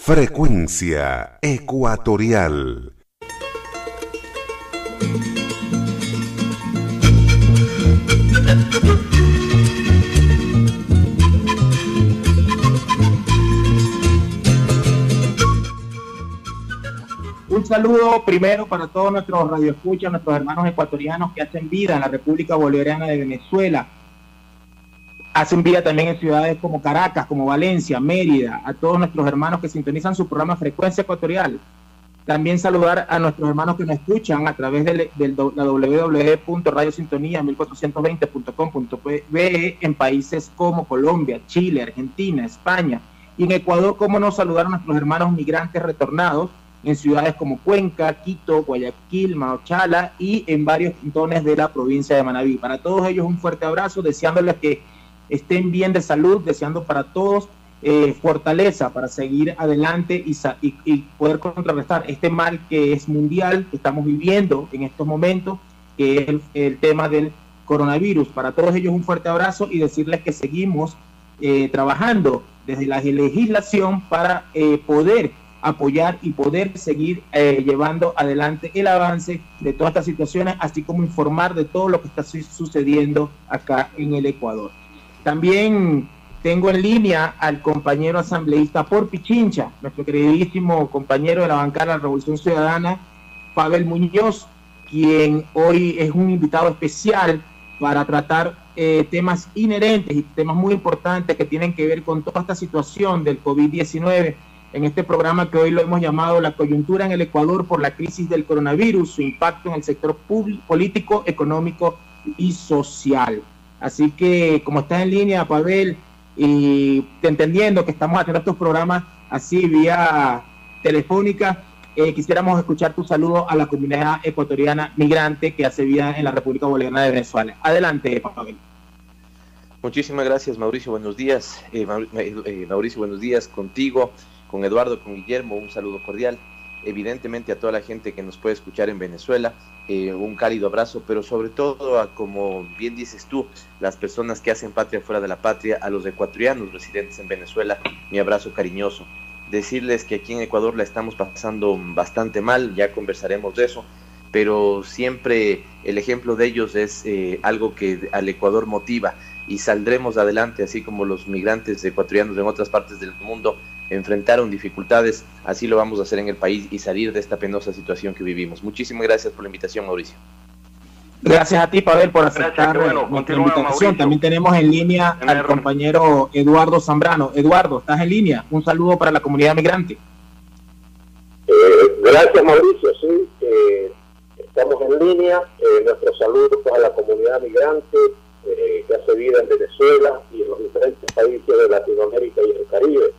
Frecuencia Ecuatorial. Un saludo primero para todos nuestros radioescuchas, nuestros hermanos ecuatorianos que hacen vida en la República Bolivariana de Venezuela. Hacen vida también en ciudades como Caracas, como Valencia, Mérida, a todos nuestros hermanos que sintonizan su programa Frecuencia Ecuatorial. También saludar a nuestros hermanos que nos escuchan a través de la www.radiosintonía1420.com.be en países como Colombia, Chile, Argentina, España. Y en Ecuador, cómo no saludar a nuestros hermanos migrantes retornados en ciudades como Cuenca, Quito, Guayaquil, Machala y en varios cantones de la provincia de Manabí. Para todos ellos un fuerte abrazo, deseándoles que estén bien de salud, deseando para todos fortaleza para seguir adelante y poder contrarrestar este mal que es mundial, que estamos viviendo en estos momentos, que es el tema del coronavirus. Para todos ellos un fuerte abrazo y decirles que seguimos trabajando desde la legislación para poder apoyar y poder seguir llevando adelante el avance de todas estas situaciones, así como informar de todo lo que está sucediendo acá en el Ecuador. También tengo en línea al compañero asambleísta por Pichincha, nuestro queridísimo compañero de la bancada de la Revolución Ciudadana, Pavel Muñoz, quien hoy es un invitado especial para tratar temas inherentes y temas muy importantes que tienen que ver con toda esta situación del COVID-19, en este programa que hoy lo hemos llamado La coyuntura en el Ecuador por la crisis del coronavirus, su impacto en el sector político, económico y social. Así que, como está en línea, Pavel, y entendiendo que estamos haciendo estos programas así vía telefónica, quisiéramos escuchar tu saludo a la comunidad ecuatoriana migrante que hace vida en la República Bolivariana de Venezuela. Adelante, Pavel. Muchísimas gracias, Mauricio. Buenos días. Mauricio, buenos días contigo, con Eduardo, con Guillermo. Un saludo cordial. Evidentemente a toda la gente que nos puede escuchar en Venezuela, un cálido abrazo, pero sobre todo a, como bien dices tú, las personas que hacen patria fuera de la patria, a los ecuatorianos residentes en Venezuela, mi abrazo cariñoso. Decirles que aquí en Ecuador la estamos pasando bastante mal, ya conversaremos de eso, pero siempre el ejemplo de ellos es algo que al Ecuador motiva, y saldremos adelante, así como los migrantes ecuatorianos en otras partes del mundo enfrentaron dificultades, así lo vamos a hacer en el país y salir de esta penosa situación que vivimos. Muchísimas gracias por la invitación, Mauricio. Gracias a ti, Pavel, por aceptar nuestra invitación. Mauricio. También tenemos en línea al compañero Eduardo Zambrano. Eduardo, ¿estás en línea? Un saludo para la comunidad migrante. Gracias, Mauricio. Sí, estamos en línea. Nuestro saludo para la comunidad migrante que hace vida en Venezuela y en los diferentes países de Latinoamérica y el Caribe.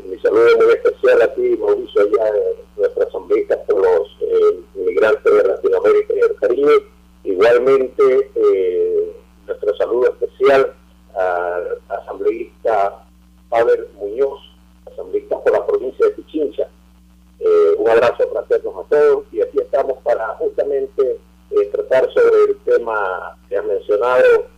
Mi saludo muy especial a ti, Mauricio, allá nuestra asambleísta por los inmigrantes de Latinoamérica y el Caribe. Igualmente, nuestro saludo especial al asambleísta Pavel Muñoz, asambleísta por la provincia de Pichincha. Un abrazo fraterno a todos, y aquí estamos para justamente tratar sobre el tema que has mencionado,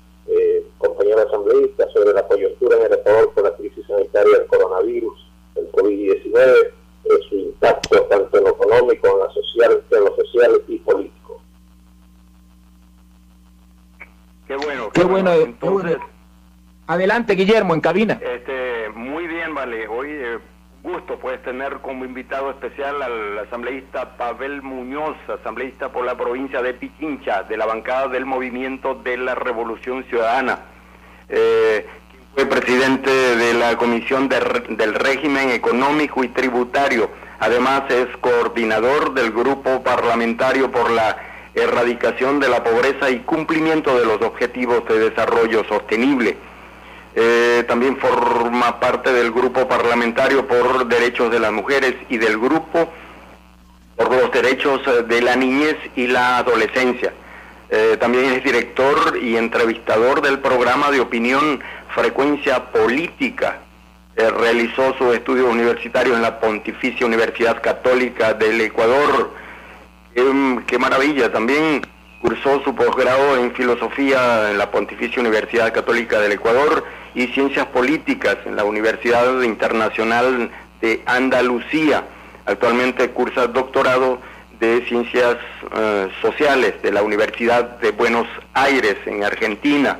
compañero asambleísta, sobre la coyuntura en el Ecuador por la crisis sanitaria del coronavirus, el COVID-19, su impacto tanto en lo económico, en lo social y político. Qué bueno. Entonces, adelante, Guillermo, en cabina. Muy bien, vale. Hoy gusto pues tener como invitado especial al asambleísta Pavel Muñoz, asambleísta por la provincia de Pichincha, de la bancada del Movimiento de la Revolución Ciudadana, quien fue presidente de la Comisión del Régimen Económico y Tributario. Además es coordinador del Grupo Parlamentario por la Erradicación de la Pobreza y Cumplimiento de los Objetivos de Desarrollo Sostenible. También forma parte del Grupo Parlamentario por Derechos de las Mujeres y del Grupo por los Derechos de la Niñez y la Adolescencia. También es director y entrevistador del programa de opinión Frecuencia Política. Realizó sus estudios universitarios en la Pontificia Universidad Católica del Ecuador. ¡Qué maravilla! También cursó su posgrado en Filosofía en la Pontificia Universidad Católica del Ecuador y Ciencias Políticas en la Universidad Internacional de Andalucía. Actualmente cursa doctorado de Ciencias Sociales de la Universidad de Buenos Aires, en Argentina.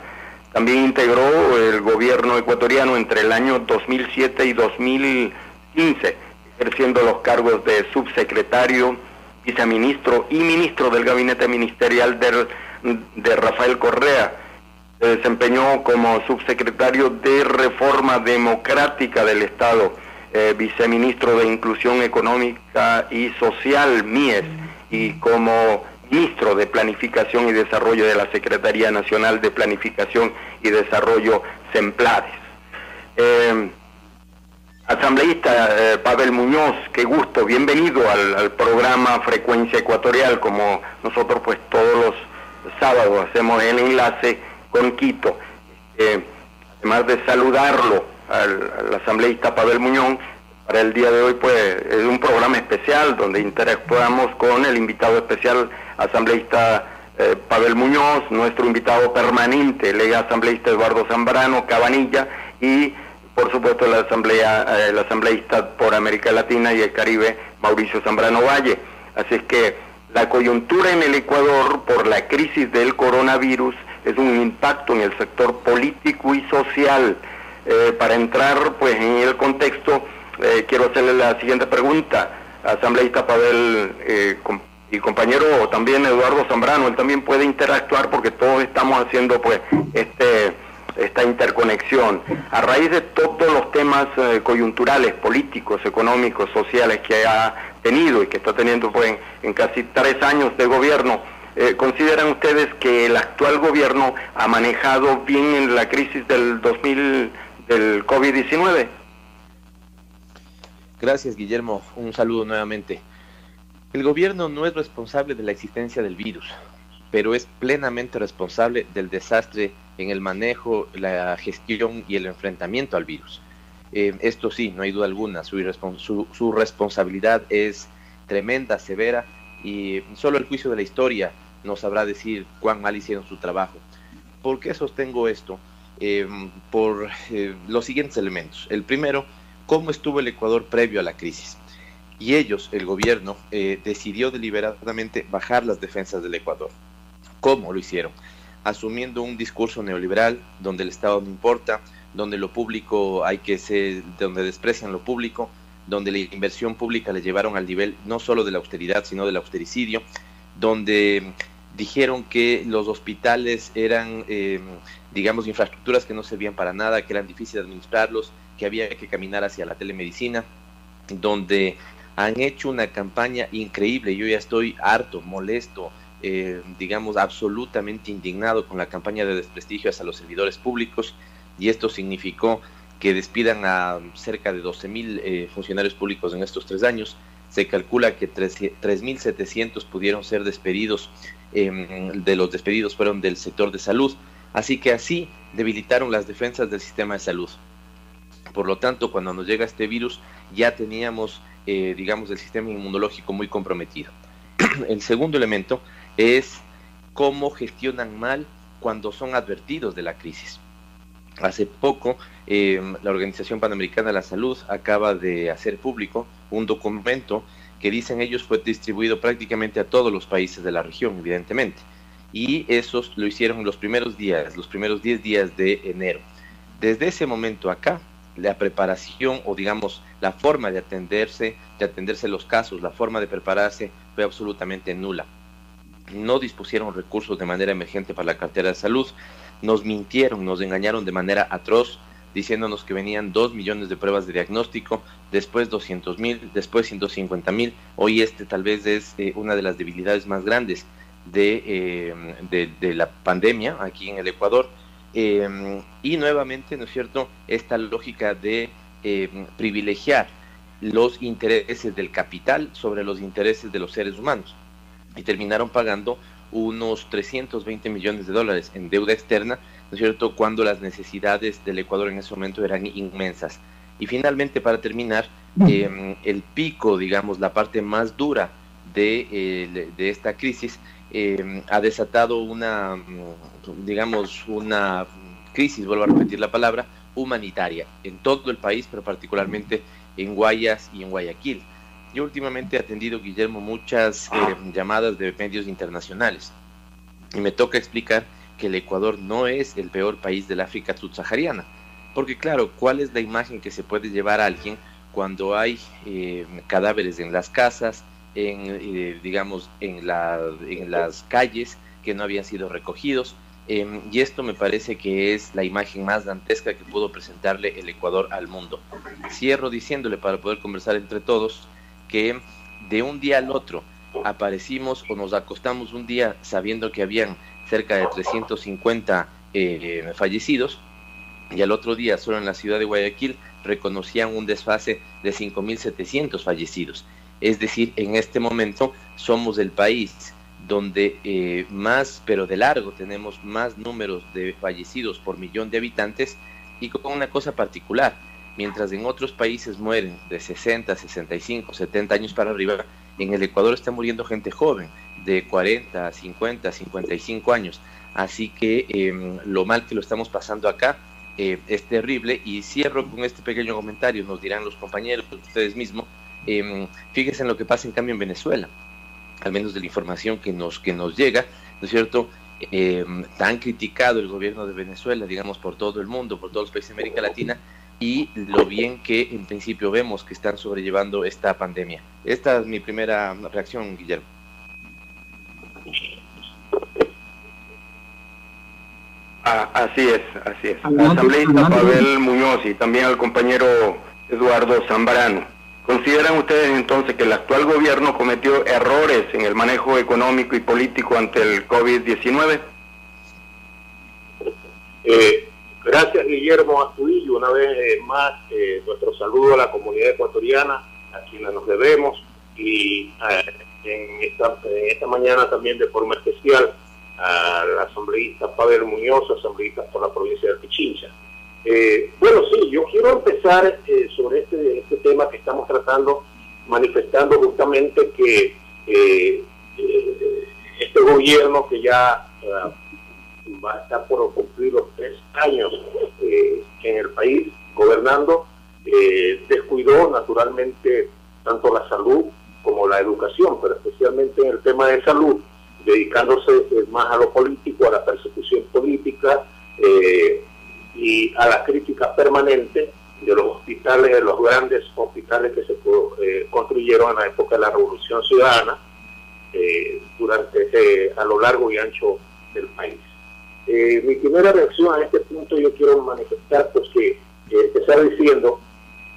También integró el gobierno ecuatoriano entre el año 2007 y 2015, ejerciendo los cargos de subsecretario, viceministro y ministro del gabinete ministerial de Rafael Correa. Se desempeñó como subsecretario de Reforma Democrática del Estado, viceministro de Inclusión Económica y Social, MIES, y como ministro de Planificación y Desarrollo de la Secretaría Nacional de Planificación y Desarrollo, SEMPLADES. Asambleísta Pavel Muñoz, qué gusto, bienvenido al programa Frecuencia Ecuatorial. Como nosotros pues todos los sábados hacemos el enlace con Quito. Además de saludarlo al asambleísta Pavel Muñoz, para el día de hoy pues es un programa especial donde interactuamos con el invitado especial asambleísta Pavel Muñoz, nuestro invitado permanente, el asambleísta Eduardo Zambrano Cabanilla, y por supuesto el asambleísta por América Latina y el Caribe, Mauricio Zambrano Valle. Así es que la coyuntura en el Ecuador por la crisis del coronavirus es un impacto en el sector político y social. Para entrar pues en el contexto, quiero hacerle la siguiente pregunta, asambleísta Pavel y compañero también Eduardo Zambrano. Él también puede interactuar porque todos estamos haciendo pues esta interconexión. A raíz de todos los temas coyunturales, políticos, económicos, sociales que ha tenido y que está teniendo pues en casi 3 años de gobierno, ¿consideran ustedes que el actual gobierno ha manejado bien en la crisis del COVID-19? Gracias, Guillermo. Un saludo nuevamente. El gobierno no es responsable de la existencia del virus, pero es plenamente responsable del desastre en el manejo, la gestión y el enfrentamiento al virus. Esto sí, no hay duda alguna, su responsabilidad es tremenda, severa, y solo el juicio de la historia nos sabrá decir cuán mal hicieron su trabajo. ¿Por qué sostengo esto? Por los siguientes elementos. El primero, cómo estuvo el Ecuador previo a la crisis. Y ellos, el gobierno, decidió deliberadamente bajar las defensas del Ecuador. ¿Cómo lo hicieron? Asumiendo un discurso neoliberal donde el Estado no importa, donde lo público donde desprecian lo público, donde la inversión pública le llevaron al nivel no solo de la austeridad, sino del austericidio, donde dijeron que los hospitales eran, digamos, infraestructuras que no servían para nada, que eran difíciles de administrarlos, que había que caminar hacia la telemedicina, donde han hecho una campaña increíble. Yo ya estoy harto, molesto, digamos, absolutamente indignado con la campaña de desprestigio hacia los servidores públicos, y esto significó que despidan a cerca de 12.000 funcionarios públicos en estos 3 años. Se calcula que 3.700 pudieron ser despedidos, de los despedidos fueron del sector de salud, así que así debilitaron las defensas del sistema de salud. Por lo tanto, cuando nos llega este virus, ya teníamos, digamos, el sistema inmunológico muy comprometido. El segundo elemento es cómo gestionan mal cuando son advertidos de la crisis. Hace poco, la Organización Panamericana de la Salud acaba de hacer público un documento que, dicen ellos, fue distribuido prácticamente a todos los países de la región, evidentemente. Y esos lo hicieron los primeros 10 días de enero. Desde ese momento acá, la preparación, o digamos, la forma de atenderse los casos, la forma de prepararse fue absolutamente nula. No dispusieron recursos de manera emergente para la cartera de salud, nos mintieron, nos engañaron de manera atroz, diciéndonos que venían 2 millones de pruebas de diagnóstico, después 200.000, después 150.000. Hoy tal vez es una de las debilidades más grandes de la pandemia aquí en el Ecuador. Y nuevamente, ¿no es cierto?, esta lógica de privilegiar los intereses del capital sobre los intereses de los seres humanos, y terminaron pagando unos 320 millones de dólares en deuda externa, ¿no es cierto?, cuando las necesidades del Ecuador en ese momento eran inmensas. Y finalmente, para terminar, el pico, digamos, la parte más dura de esta crisis, ha desatado una crisis, vuelvo a repetir la palabra, humanitaria en todo el país, pero particularmente en Guayas y en Guayaquil. Yo últimamente he atendido, Guillermo, muchas llamadas de medios internacionales y me toca explicar que el Ecuador no es el peor país del África subsahariana, porque claro, ¿cuál es la imagen que se puede llevar a alguien cuando hay cadáveres en las casas, digamos, en las calles que no habían sido recogidos? Y esto me parece que es la imagen más dantesca que pudo presentarle el Ecuador al mundo. Cierro diciéndole, para poder conversar entre todos, que de un día al otro aparecimos o nos acostamos un día sabiendo que habían cerca de 350 fallecidos, y al otro día solo en la ciudad de Guayaquil reconocían un desfase de 5.700 fallecidos. Es decir, en este momento somos el país donde más, pero de largo, tenemos más números de fallecidos por millón de habitantes, y con una cosa particular: mientras en otros países mueren de 60, 65, 70 años para arriba, en el Ecuador está muriendo gente joven, de 40, 50, 55 años. Así que lo mal que lo estamos pasando acá es terrible. Y cierro con este pequeño comentario, nos dirán los compañeros, ustedes mismos, fíjense en lo que pasa en cambio en Venezuela, al menos de la información que nos llega, ¿no es cierto? Tan criticado el gobierno de Venezuela, digamos, por todo el mundo, por todos los países de América Latina, y lo bien que en principio vemos que están sobrellevando esta pandemia. Esta es mi primera reacción, Guillermo. Así es. Asambleísta Pavel Muñoz y también al compañero Eduardo Zambrano. ¿Consideran ustedes entonces que el actual gobierno cometió errores en el manejo económico y político ante el COVID-19? Gracias, Guillermo Astudillo. Una vez más, nuestro saludo a la comunidad ecuatoriana, a quienes nos debemos, y en esta mañana también de forma especial al asambleísta Pavel Muñoz, asambleísta por la provincia de Pichincha. Bueno, sí, yo quiero empezar sobre este tema que estamos tratando, manifestando justamente que este gobierno que ya va a estar por cumplir los 3 años en el país gobernando, descuidó naturalmente tanto la salud como la educación, pero especialmente en el tema de salud, dedicándose más a lo político, a la persecución política y a la crítica permanente de los hospitales, de los grandes hospitales que se construyeron en la época de la Revolución Ciudadana a lo largo y ancho del país. Mi primera reacción a este punto, yo quiero manifestar pues que empezar diciendo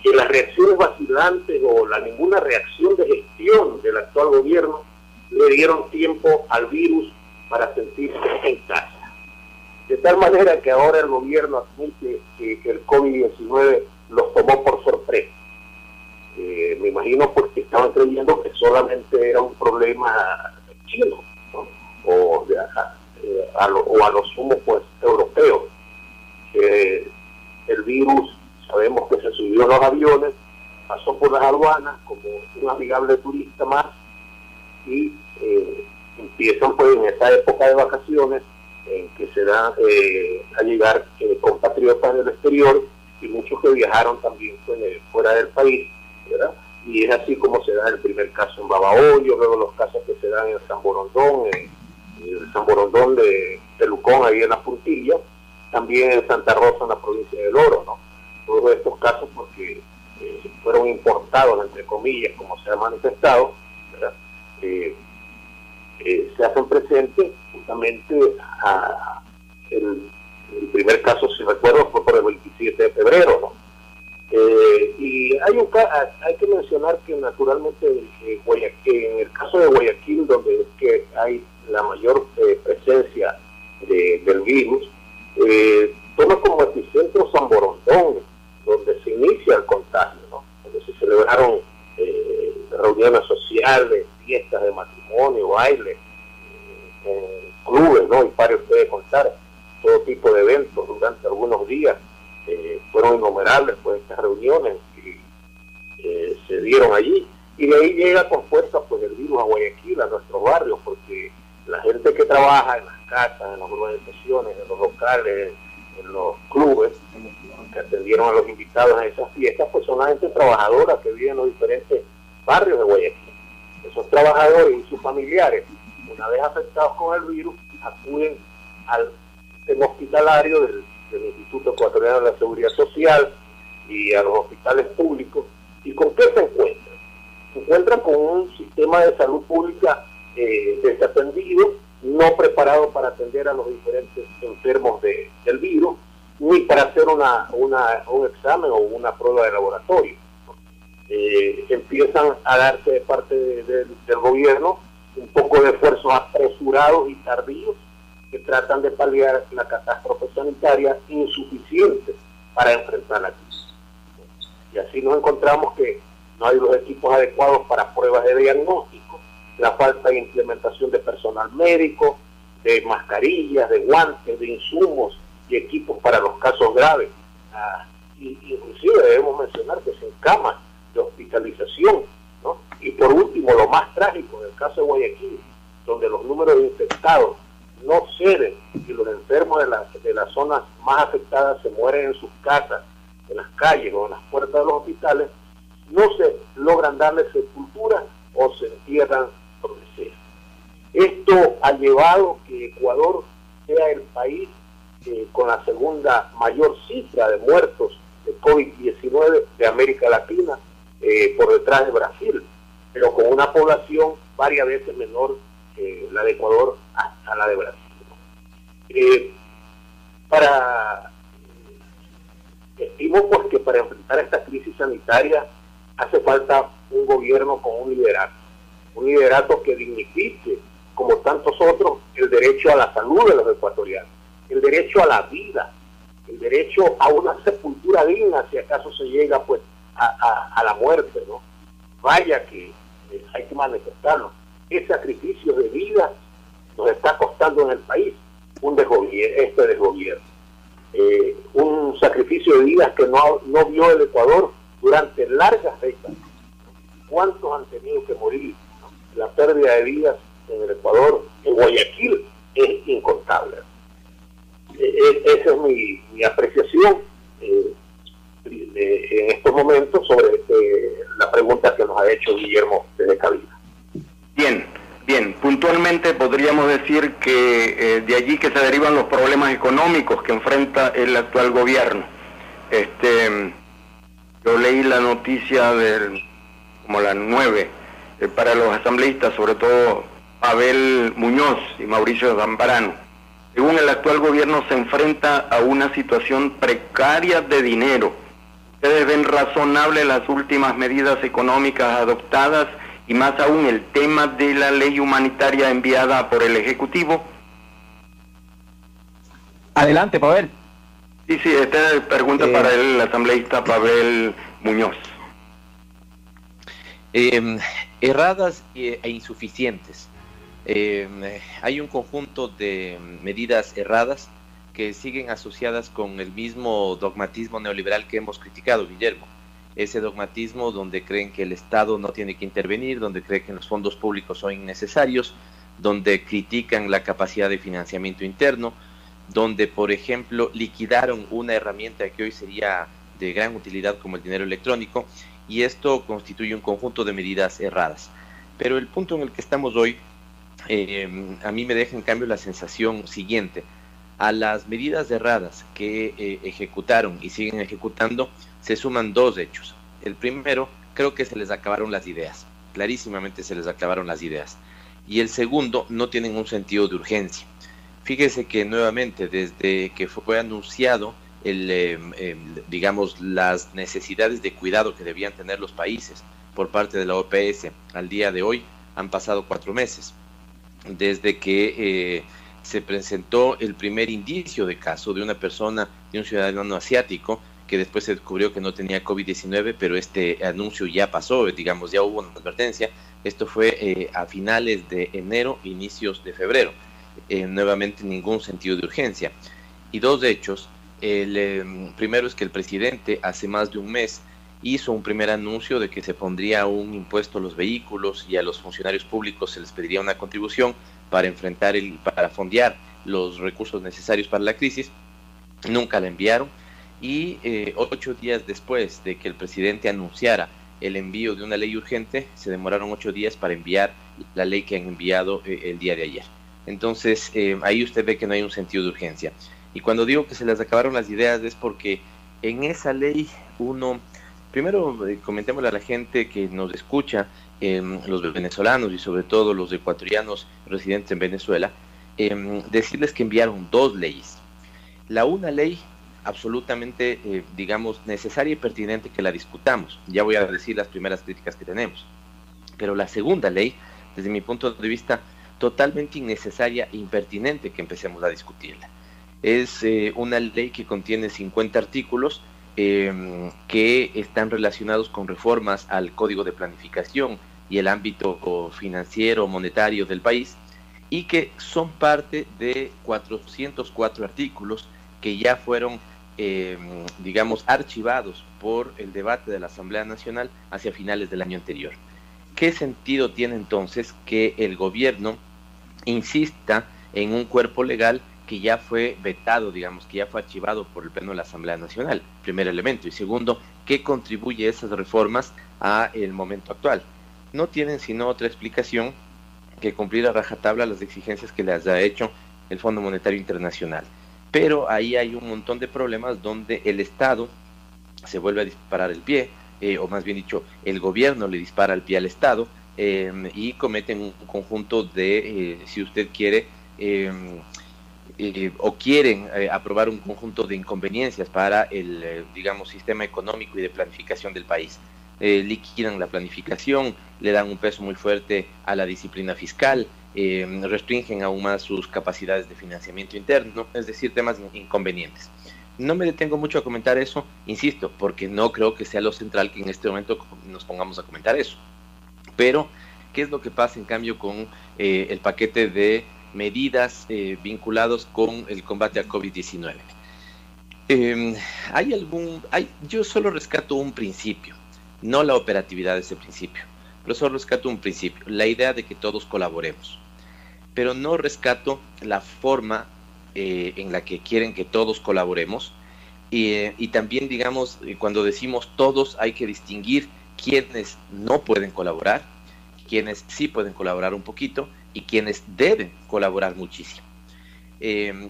que las reacciones vacilantes o ninguna reacción de gestión del actual gobierno le dieron tiempo al virus para sentirse en casa. De tal manera que ahora el gobierno admite que el COVID-19 los tomó por sorpresa. Me imagino porque estaban creyendo que solamente era un problema chino, ¿no? o a lo sumo pues europeo. El virus, sabemos que se subió a los aviones, pasó por las aduanas como un amigable turista más, y empiezan pues en esta época de vacaciones en que se da a llegar compatriotas del exterior y muchos que viajaron también pues, fuera del país, ¿verdad? Y es así como se da el primer caso en Babahoyo, luego los casos que se dan en San Borondón, el San Borondón de Pelucón, ahí en la Puntilla, también en Santa Rosa, en la provincia del Oro, ¿no? Todos estos casos porque fueron importados, entre comillas, como se ha manifestado, ¿verdad? Se hacen presentes justamente el primer caso, si recuerdo, fue por el 27 de febrero, ¿no? Y hay que mencionar que naturalmente en el caso de Guayaquil, donde es que hay la mayor presencia del virus, toma como epicentro San Borondón, donde se inicia el contagio, ¿no? Donde se celebraron reuniones sociales, fiestas de matrimonio, bailes, clubes, ¿no? Y para usted contar todo tipo de eventos durante algunos días. Fueron innumerables pues estas reuniones que se dieron allí, y de ahí llega con fuerza pues el virus a Guayaquil, a nuestros barrios, porque la gente que trabaja en las casas, en las urbanizaciones, en los locales, en los clubes que atendieron a los invitados en esas fiestas, pues son la gente trabajadora que vive en los diferentes barrios de Guayaquil. Esos trabajadores y sus familiares, una vez afectados con el virus, acuden al sistema hospitalario del Instituto Ecuatoriano de la Seguridad Social y a los hospitales públicos. ¿Y con qué se encuentran? Se encuentran con un sistema de salud pública desatendido, no preparado para atender a los diferentes enfermos del virus, ni para hacer un examen o una prueba de laboratorio. Empiezan a darse de parte del gobierno un poco de esfuerzos apresurados y tardíos que tratan de paliar la catástrofe sanitaria insuficiente para enfrentar la crisis. Y así nos encontramos que no hay los equipos adecuados para pruebas de diagnóstico, la falta de implementación de personal médico, de mascarillas, de guantes, de insumos y equipos para los casos graves. Inclusive debemos mencionar que sin camas de hospitalización, ¿no? Y por último, lo más trágico del caso de Guayaquil, donde los números de infectados no ceden y los enfermos de las zonas más afectadas se mueren en sus casas, en las calles o en las puertas de los hospitales, no se logran darle sepultura o se entierran donde sea. Esto ha llevado que Ecuador sea el país con la segunda mayor cifra de muertos de COVID-19 de América Latina, por detrás de Brasil, pero con una población varias veces menor que la de Ecuador hasta la de Brasil. Estimo pues que para enfrentar esta crisis sanitaria hace falta un gobierno con un liderato que dignifique, como tantos otros, el derecho a la salud de los ecuatorianos, el derecho a la vida, el derecho a una sepultura digna si acaso se llega pues a la muerte, ¿no? Vaya que hay que manifestarlo. Ese sacrificio de vida nos está costando en el país este desgobierno. Un sacrificio de vidas que no vio el Ecuador durante largas décadas. ¿Cuántos han tenido que morir? La pérdida de vidas en el Ecuador, en Guayaquil, es incontable. Esa es mi apreciación en estos momentos sobre la pregunta que nos ha hecho Guillermo desde cabina. Bien, puntualmente podríamos decir que de allí que se derivan los problemas económicos que enfrenta el actual gobierno. Yo leí la noticia como las 9 para los asambleístas, sobre todo Pavel Muñoz y Mauricio Zambrano. Según el actual gobierno se enfrenta a una situación precaria de dinero. ¿Ustedes ven razonables las últimas medidas económicas adoptadas y más aún el tema de la ley humanitaria enviada por el Ejecutivo? Adelante, Pavel. Sí, esta pregunta para el asambleísta Pavel Muñoz. Erradas e insuficientes. Hay un conjunto de medidas erradas que siguen asociadas con el mismo dogmatismo neoliberal que hemos criticado, Guillermo. Ese dogmatismo donde creen que el Estado no tiene que intervenir, donde creen que los fondos públicos son innecesarios, donde critican la capacidad de financiamiento interno, donde, por ejemplo, liquidaron una herramienta que hoy sería de gran utilidad como el dinero electrónico, y esto constituye un conjunto de medidas erradas. Pero el punto en el que estamos hoy, a mí me deja en cambio la sensación siguiente. A las medidas erradas que ejecutaron y siguen ejecutando, se suman dos hechos. El primero, creo que se les acabaron las ideas, clarísimamente se les acabaron las ideas. Y el segundo, no tienen un sentido de urgencia. Fíjese que nuevamente, desde que fue anunciado digamos, las necesidades de cuidado que debían tener los países por parte de la OPS al día de hoy, han pasado 4 meses. Desde que se presentó el primer indicio de caso de una persona, de un ciudadano asiático, que después se descubrió que no tenía COVID-19, pero este anuncio ya pasó, digamos, ya hubo una advertencia. Esto fue a finales de enero, inicios de febrero. Nuevamente ningún sentido de urgencia. Y dos hechos. El primero es que el presidente hace más de un mes hizo un primer anuncio de que se pondría un impuesto a los vehículos y a los funcionarios públicos se les pediría una contribución para enfrentar para fondear los recursos necesarios para la crisis. nunca la enviaron, y 8 días después de que el presidente anunciara el envío de una ley urgente, se demoraron 8 días para enviar la ley que han enviado el día de ayer. Entonces, ahí usted ve que no hay un sentido de urgencia. Y cuando digo que se les acabaron las ideas es porque en esa ley primero comentémosle a la gente que nos escucha, los venezolanos y sobre todo los ecuatorianos residentes en Venezuela, decirles que enviaron 2 leyes. Una ley absolutamente, digamos, necesaria y pertinente que la discutamos. Ya voy a decir las primeras críticas que tenemos. Pero la segunda ley, desde mi punto de vista, totalmente innecesaria e impertinente que empecemos a discutirla. Es una ley que contiene 50 artículos que están relacionados con reformas al Código de Planificación y el ámbito financiero, monetario del país, y que son parte de 404 artículos que ya fueron, digamos, archivados por el debate de la Asamblea Nacional hacia finales del año anterior. ¿Qué sentido tiene entonces que el gobierno insista en un cuerpo legal que ya fue vetado, digamos, que ya fue archivado por el Pleno de la Asamblea Nacional? Primer elemento. Y segundo, ¿qué contribuye esas reformas a el momento actual? No tienen sino otra explicación que cumplir a rajatabla las exigencias que les ha hecho el Fondo Monetario Internacional. Pero ahí hay un montón de problemas donde el Estado se vuelve a disparar el pie, o más bien dicho, el gobierno le dispara el pie al Estado, y cometen un conjunto de, si usted quiere, o quieren aprobar un conjunto de inconveniencias para el, digamos, sistema económico y de planificación del país. Liquidan la planificación, le dan un peso muy fuerte a la disciplina fiscal, restringen aún más sus capacidades de financiamiento interno, es decir, temas inconvenientes. No me detengo mucho a comentar eso, insisto, porque no creo que sea lo central que en este momento nos pongamos a comentar eso. Pero, ¿qué es lo que pasa en cambio con el paquete de medidas vinculados con el combate a COVID-19? Yo solo rescato un principio, no la operatividad de ese principio, pero solo rescato un principio, la idea de que todos colaboremos. Pero no rescato la forma en la que quieren que todos colaboremos, y también, digamos, cuando decimos todos hay que distinguir quienes no pueden colaborar, quienes sí pueden colaborar un poquito y quienes deben colaborar muchísimo.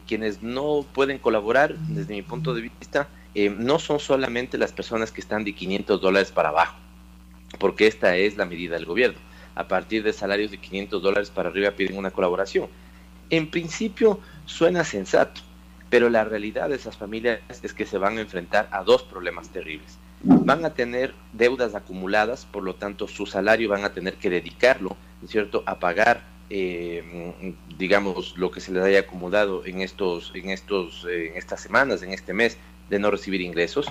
Quienes no pueden colaborar, desde mi punto de vista, no son solamente las personas que están de $500 para abajo, porque esta es la medida del gobierno. A partir de salarios de $500 para arriba piden una colaboración. En principio suena sensato, pero la realidad de esas familias es que se van a enfrentar a 2 problemas terribles. Van a tener deudas acumuladas, por lo tanto su salario van a tener que dedicarlo, ¿cierto?, a pagar, digamos, lo que se les haya acumulado en estas semanas, en este mes de no recibir ingresos.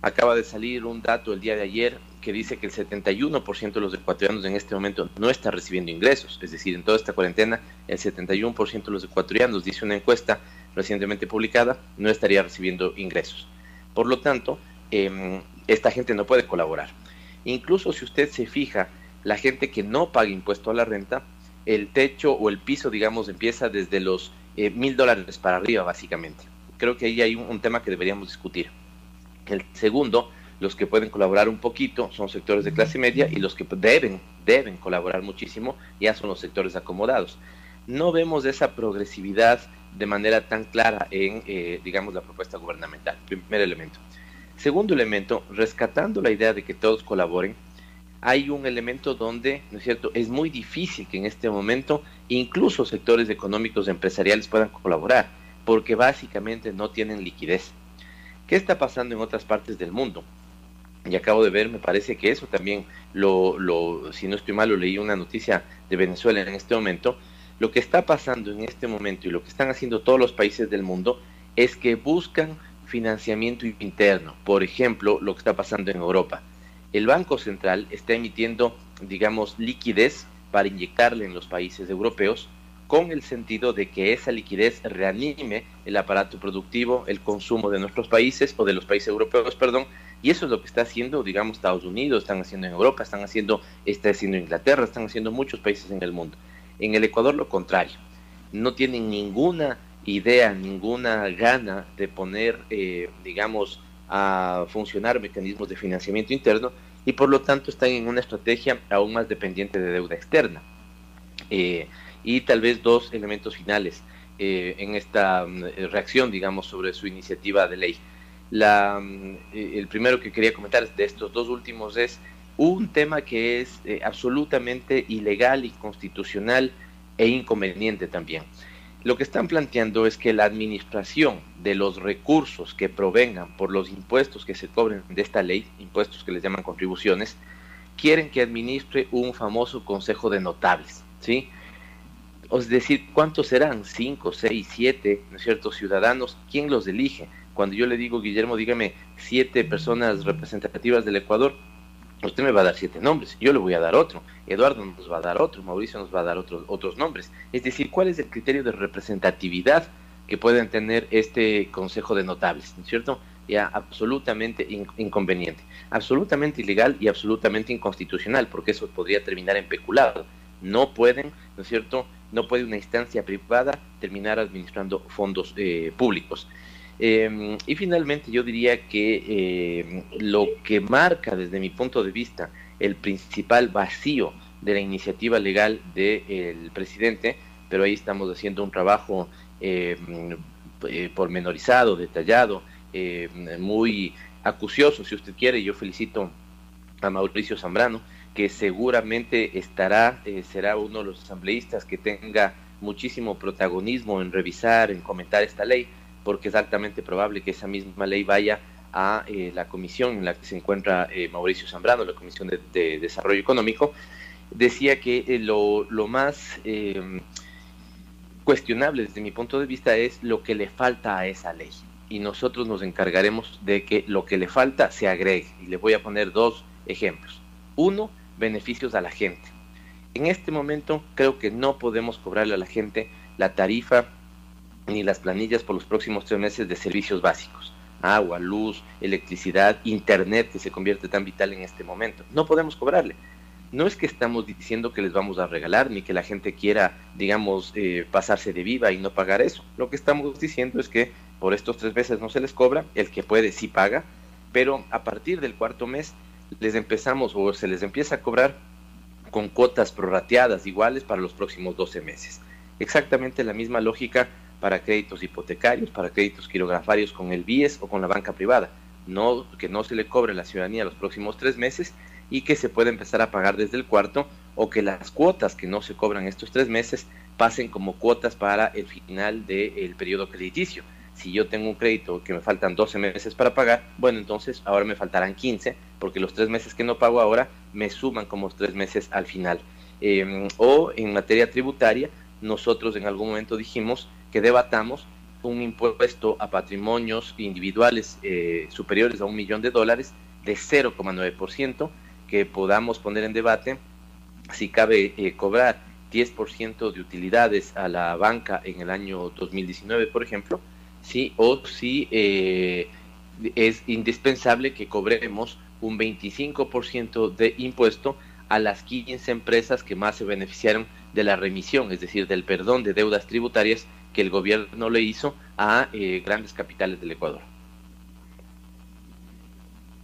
Acaba de salir un dato el día de ayer que dice que el 71% de los ecuatorianos en este momento no está recibiendo ingresos, es decir, en toda esta cuarentena el 71% de los ecuatorianos, dice una encuesta recientemente publicada, no estaría recibiendo ingresos. Por lo tanto, esta gente no puede colaborar. Incluso si usted se fija, la gente que no paga impuesto a la renta, el techo o el piso, digamos, empieza desde los $1,000 para arriba, básicamente. Creo que ahí hay un tema que deberíamos discutir. El segundo, los que pueden colaborar un poquito son sectores de clase media, y los que deben colaborar muchísimo ya son los sectores acomodados. No vemos esa progresividad de manera tan clara en, digamos, la propuesta gubernamental. Primer elemento. Segundo elemento, rescatando la idea de que todos colaboren, hay un elemento donde, ¿no es cierto?, es muy difícil que en este momento incluso sectores económicos empresariales puedan colaborar, porque básicamente no tienen liquidez. ¿Qué está pasando en otras partes del mundo? Y acabo de ver, me parece que eso también, si no estoy mal, lo leí una noticia de Venezuela en este momento. Lo que está pasando en este momento y lo que están haciendo todos los países del mundo es que buscan financiamiento interno. Por ejemplo, lo que está pasando en Europa. El Banco Central está emitiendo, digamos, liquidez para inyectarle en los países europeos, con el sentido de que esa liquidez reanime el aparato productivo, el consumo de nuestros países, o de los países europeos, perdón, y eso es lo que está haciendo, digamos, Estados Unidos, están haciendo en Europa, está haciendo Inglaterra, están haciendo muchos países en el mundo. En el Ecuador lo contrario, no tienen ninguna idea, ninguna gana de poner, digamos, a funcionar mecanismos de financiamiento interno, y por lo tanto están en una estrategia aún más dependiente de deuda externa. Y tal vez dos elementos finales en esta reacción, digamos, sobre su iniciativa de ley. El primero que quería comentar de estos dos últimos es un tema que es absolutamente ilegal, inconstitucional e inconveniente también. Lo que están planteando es que la administración de los recursos que provengan por los impuestos que se cobren de esta ley, impuestos que les llaman contribuciones, quieren que administre un famoso consejo de notables, ¿sí? Es decir, ¿cuántos serán? 5, 6, 7, ¿no es cierto?, ciudadanos. ¿Quién los elige? Cuando yo le digo, Guillermo, dígame 7 personas representativas del Ecuador, usted me va a dar 7 nombres, yo le voy a dar otro, Eduardo nos va a dar otro, Mauricio nos va a dar otros nombres. Es decir, ¿cuál es el criterio de representatividad que pueden tener este consejo de notables? ¿No es cierto? Ya absolutamente inconveniente, absolutamente ilegal y absolutamente inconstitucional, porque eso podría terminar en peculado. No pueden, ¿no es cierto?, no puede una instancia privada terminar administrando fondos públicos. Y finalmente yo diría que lo que marca desde mi punto de vista el principal vacío de la iniciativa legal del presidente, pero ahí estamos haciendo un trabajo pormenorizado, detallado, muy acucioso, si usted quiere. Yo felicito a Mauricio Zambrano, que seguramente será uno de los asambleístas que tenga muchísimo protagonismo en revisar, en comentar esta ley, porque es altamente probable que esa misma ley vaya a la comisión en la que se encuentra Mauricio Zambrano, la Comisión de Desarrollo Económico. Decía que lo más cuestionable desde mi punto de vista es lo que le falta a esa ley, y nosotros nos encargaremos de que lo que le falta se agregue, y le voy a poner 2 ejemplos. 1, beneficios a la gente. En este momento creo que no podemos cobrarle a la gente la tarifa ni las planillas por los próximos 3 meses de servicios básicos, agua, luz, electricidad, internet, que se convierte tan vital en este momento. No podemos cobrarle. No es que estamos diciendo que les vamos a regalar, ni que la gente quiera, digamos, pasarse de viva y no pagar eso. Lo que estamos diciendo es que por estos 3 meses no se les cobra, el que puede sí paga, pero a partir del 4.º mes se les empieza a cobrar con cuotas prorrateadas iguales para los próximos 12 meses. Exactamente la misma lógica para créditos hipotecarios, para créditos quirografarios con el BIES o con la banca privada. Que no se le cobre a la ciudadanía los próximos 3 meses y que se pueda empezar a pagar desde el 4.º, o que las cuotas que no se cobran estos 3 meses pasen como cuotas para el final del periodo crediticio. Si yo tengo un crédito que me faltan 12 meses para pagar, bueno, entonces ahora me faltarán 15, porque los 3 meses que no pago ahora me suman como 3 meses al final. O en materia tributaria, nosotros en algún momento dijimos que debatamos un impuesto a patrimonios individuales superiores a $1 millón de 0,9%, que podamos poner en debate si cabe cobrar 10% de utilidades a la banca en el año 2019, por ejemplo, ¿sí? O si es indispensable que cobremos un 25% de impuesto a las 15 empresas que más se beneficiaron de la remisión, es decir, del perdón de deudas tributarias que el gobierno le hizo a grandes capitales del Ecuador.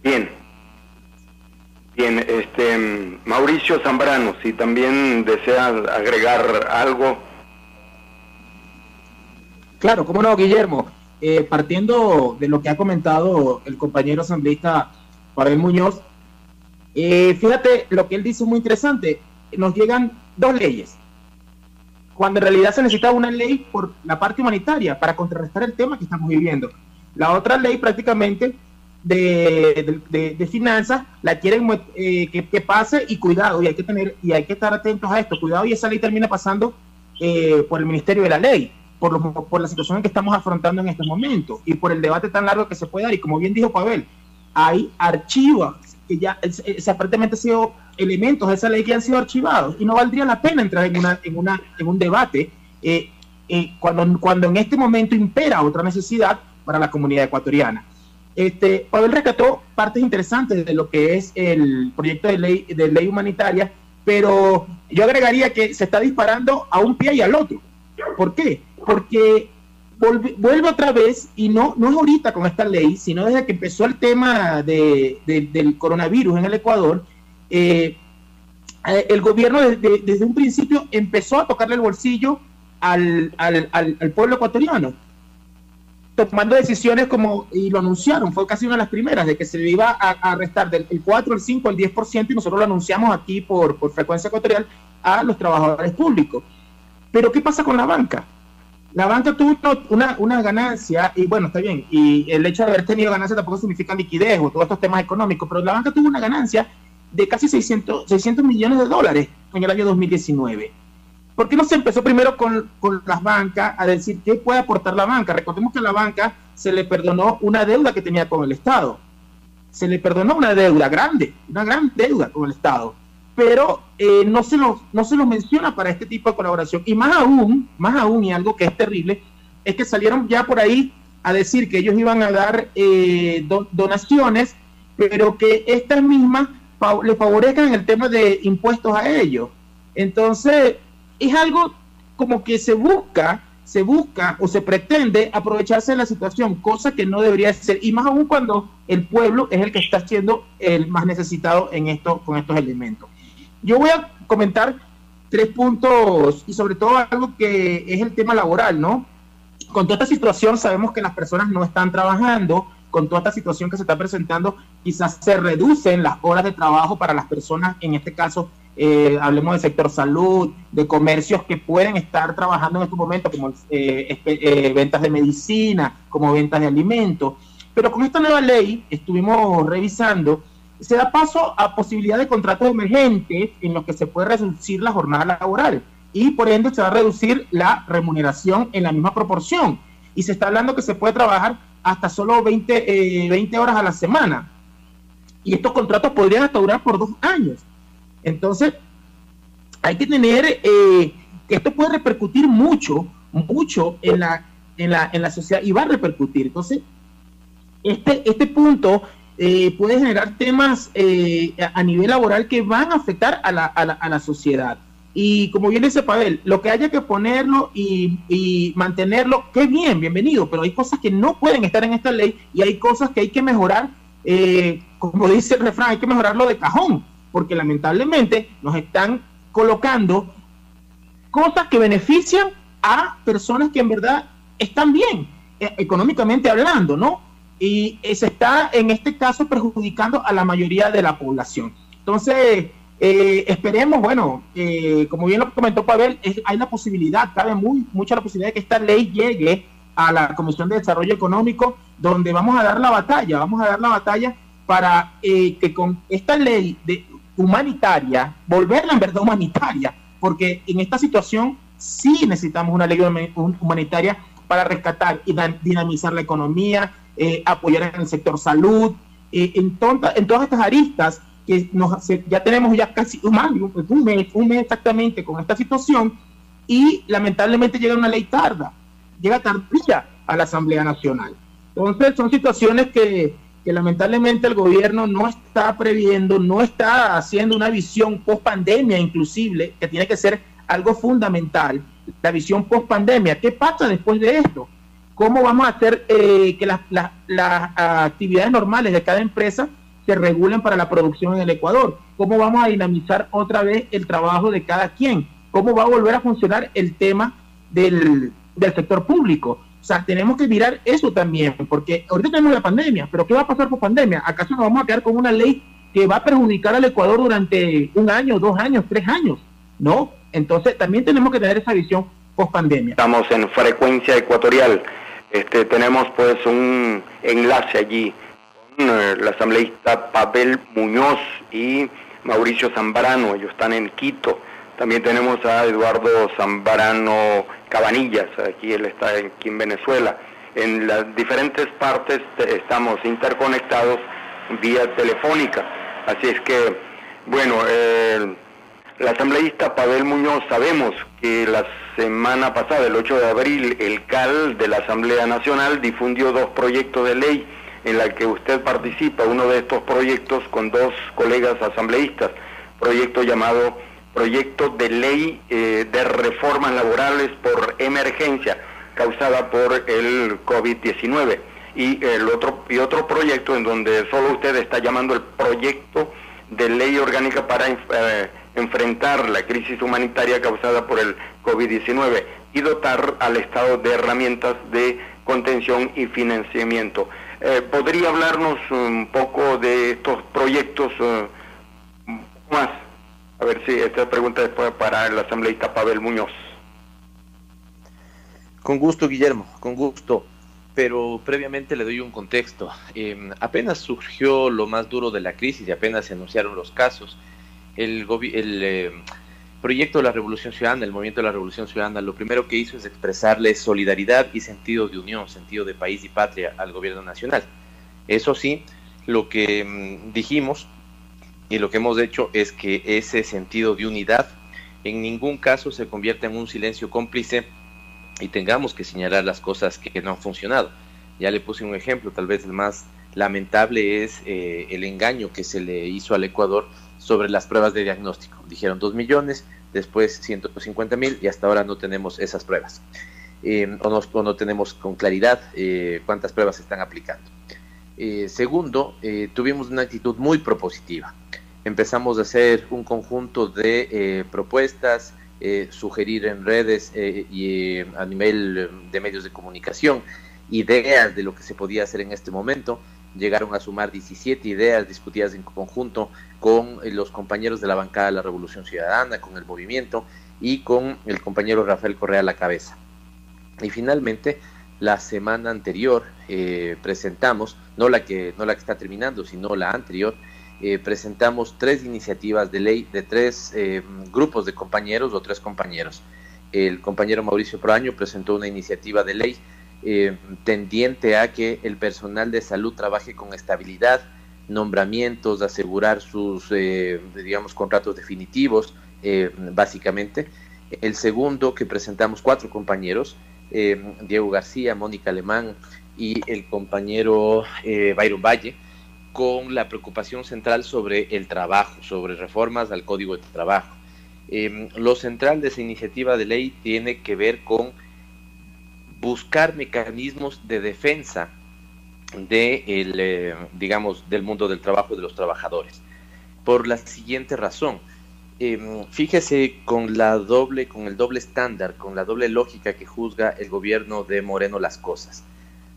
Bien, Mauricio Zambrano, si también desea agregar algo. Claro, cómo no, Guillermo. Partiendo de lo que ha comentado el compañero asambleísta Pavel Muñoz, fíjate, lo que él dice es muy interesante. Nos llegan 2 leyes, cuando en realidad se necesita una ley por la parte humanitaria para contrarrestar el tema que estamos viviendo. La otra ley prácticamente de finanzas la quieren que pase, y cuidado, y hay que estar atentos a esto, cuidado, y esa ley termina pasando por el Ministerio de la Ley, por la situación en que estamos afrontando en este momento y por el debate tan largo que se puede dar. Y como bien dijo Pavel, hay archivos que ya aparentemente han sido elementos de esa ley que han sido archivados, y no valdría la pena entrar en un debate cuando en este momento impera otra necesidad para la comunidad ecuatoriana. Pavel rescató partes interesantes de lo que es el proyecto de ley humanitaria, pero yo agregaría que se está disparando a un pie y al otro. ¿Por qué? Porque vuelve otra vez, y no es ahorita con esta ley, sino desde que empezó el tema del coronavirus en el Ecuador. El gobierno desde un principio empezó a tocarle el bolsillo al pueblo ecuatoriano, tomando decisiones y lo anunciaron, fue casi una de las primeras, de que se le iba a restar del 4, el 5, el 10%, y nosotros lo anunciamos aquí por Frecuencia Ecuatorial a los trabajadores públicos. Pero ¿qué pasa con la banca? La banca tuvo una ganancia, y bueno, está bien, y el hecho de haber tenido ganancia tampoco significa liquidez o todos estos temas económicos, pero la banca tuvo una ganancia de casi 600 millones de dólares en el año 2019. ¿Por qué no se empezó primero con las bancas a decir qué puede aportar la banca? Recordemos que a la banca se le perdonó una deuda que tenía con el Estado. Se le perdonó una deuda grande, una gran deuda con el Estado. Pero no se lo menciona para este tipo de colaboración. Y más aún, y algo que es terrible, es que salieron ya por ahí a decir que ellos iban a dar donaciones, pero que estas mismas le favorezcan el tema de impuestos a ellos. Entonces, es algo como que se busca o se pretende aprovecharse de la situación, cosa que no debería ser, y más aún cuando el pueblo es el que está siendo el más necesitado con estos elementos. Yo voy a comentar 3 puntos, y sobre todo algo que es el tema laboral, ¿no? Con toda esta situación sabemos que las personas no están trabajando. Con toda esta situación que se está presentando, quizás se reducen las horas de trabajo para las personas, en este caso, hablemos del sector salud, de comercios que pueden estar trabajando en estos momentos, como ventas de medicina, como ventas de alimentos. Pero con esta nueva ley, estuvimos revisando, se da paso a posibilidad de contratos emergentes en los que se puede reducir la jornada laboral, y por ende se va a reducir la remuneración en la misma proporción. Y se está hablando que se puede trabajar hasta solo 20 horas a la semana. Y estos contratos podrían hasta durar por 2 años. Entonces, hay que tener que esto puede repercutir mucho en la sociedad, y va a repercutir. Entonces, este punto puede generar temas a nivel laboral que van a afectar a la sociedad. Y como bien dice Pavel, lo que haya que ponerlo y mantenerlo, qué bien, bienvenido, pero hay cosas que no pueden estar en esta ley, y hay cosas que hay que mejorar, como dice el refrán, hay que mejorarlo de cajón, porque lamentablemente nos están colocando cosas que benefician a personas que en verdad están bien, económicamente hablando, ¿no? Y se está en este caso perjudicando a la mayoría de la población. Entonces, esperemos, como bien lo comentó Pavel, hay la posibilidad, cabe mucha la posibilidad de que esta ley llegue a la Comisión de Desarrollo Económico, donde vamos a dar la batalla para que con esta ley humanitaria, volverla en verdad humanitaria, porque en esta situación sí necesitamos una ley humanitaria para rescatar y dinamizar la economía, apoyar en el sector salud, en todas estas aristas que ya tenemos ya casi un mes exactamente con esta situación, y lamentablemente llega una ley llega tardía a la Asamblea Nacional. Entonces son situaciones que lamentablemente el gobierno no está previendo, no está haciendo una visión post pandemia, inclusive, que tiene que ser algo fundamental, la visión post pandemia. ¿Qué pasa después de esto? ¿Cómo vamos a hacer que las actividades normales de cada empresa se regulen para la producción en el Ecuador? ¿Cómo vamos a dinamizar otra vez el trabajo de cada quien? ¿Cómo va a volver a funcionar el tema del sector público? O sea, tenemos que mirar eso también, porque ahorita tenemos la pandemia, pero ¿qué va a pasar por pandemia? ¿Acaso nos vamos a quedar con una ley que va a perjudicar al Ecuador durante 1 año, 2 años, 3 años? No, entonces también tenemos que tener esa visión post pandemia. Estamos en Frecuencia Ecuatorial. Tenemos pues un enlace allí con el asambleísta Pavel Muñoz y Mauricio Zambrano. Ellos están en Quito. También tenemos a Eduardo Zambrano Cabanillas, él está aquí en Venezuela. En las diferentes partes estamos interconectados vía telefónica. Así es que, bueno, el asambleísta Pavel Muñoz, sabemos que la semana pasada, el 8 de abril, el CAL de la Asamblea Nacional difundió 2 proyectos de ley en la que usted participa, uno de estos proyectos con 2 colegas asambleístas, proyecto llamado Proyecto de Ley de Reformas Laborales por Emergencia. causada por el COVID-19. Y otro proyecto en donde solo usted está llamando el proyecto de ley orgánica para enfrentar la crisis humanitaria causada por el COVID-19 y dotar al Estado de herramientas de contención y financiamiento. ¿Podría hablarnos un poco de estos proyectos más? A ver si esta pregunta después para el asambleísta Pavel Muñoz. Con gusto, Guillermo, con gusto. Pero previamente le doy un contexto. Apenas surgió lo más duro de la crisis y apenas se anunciaron los casos, el proyecto de la Revolución Ciudadana, el movimiento de la Revolución Ciudadana, lo primero que hizo es expresarle solidaridad y sentido de unión, sentido de país y patria al gobierno nacional. Eso sí, lo que dijimos y lo que hemos hecho es que ese sentido de unidad en ningún caso se convierta en un silencio cómplice y tengamos que señalar las cosas que no han funcionado. Ya le puse un ejemplo, tal vez el más lamentable es el engaño que se le hizo al Ecuador sobre las pruebas de diagnóstico. Dijeron 2 millones, después 150,000 y hasta ahora no tenemos esas pruebas. O no tenemos con claridad cuántas pruebas se están aplicando. Segundo, tuvimos una actitud muy propositiva. Empezamos a hacer un conjunto de propuestas, sugerir en redes y a nivel de medios de comunicación ideas de lo que se podía hacer en este momento. Llegaron a sumar 17 ideas discutidas en conjunto con los compañeros de la bancada de la Revolución Ciudadana, con el movimiento y con el compañero Rafael Correa a la cabeza. Y finalmente, la semana anterior presentamos, no la que está terminando, sino la anterior, presentamos 3 iniciativas de ley de 3 grupos de compañeros o 3 compañeros. El compañero Mauricio Proaño presentó una iniciativa de ley tendiente a que el personal de salud trabaje con estabilidad, nombramientos, asegurar sus, contratos definitivos, básicamente. El segundo, que presentamos 4 compañeros, Diego García, Mónica Alemán y el compañero Byron Valle, con la preocupación central sobre el trabajo, sobre reformas al Código de Trabajo. Lo central de esa iniciativa de ley tiene que ver con buscar mecanismos de defensa del mundo del trabajo de los trabajadores. Por la siguiente razón, fíjese con el doble estándar, con la doble lógica que juzga el gobierno de Moreno las cosas.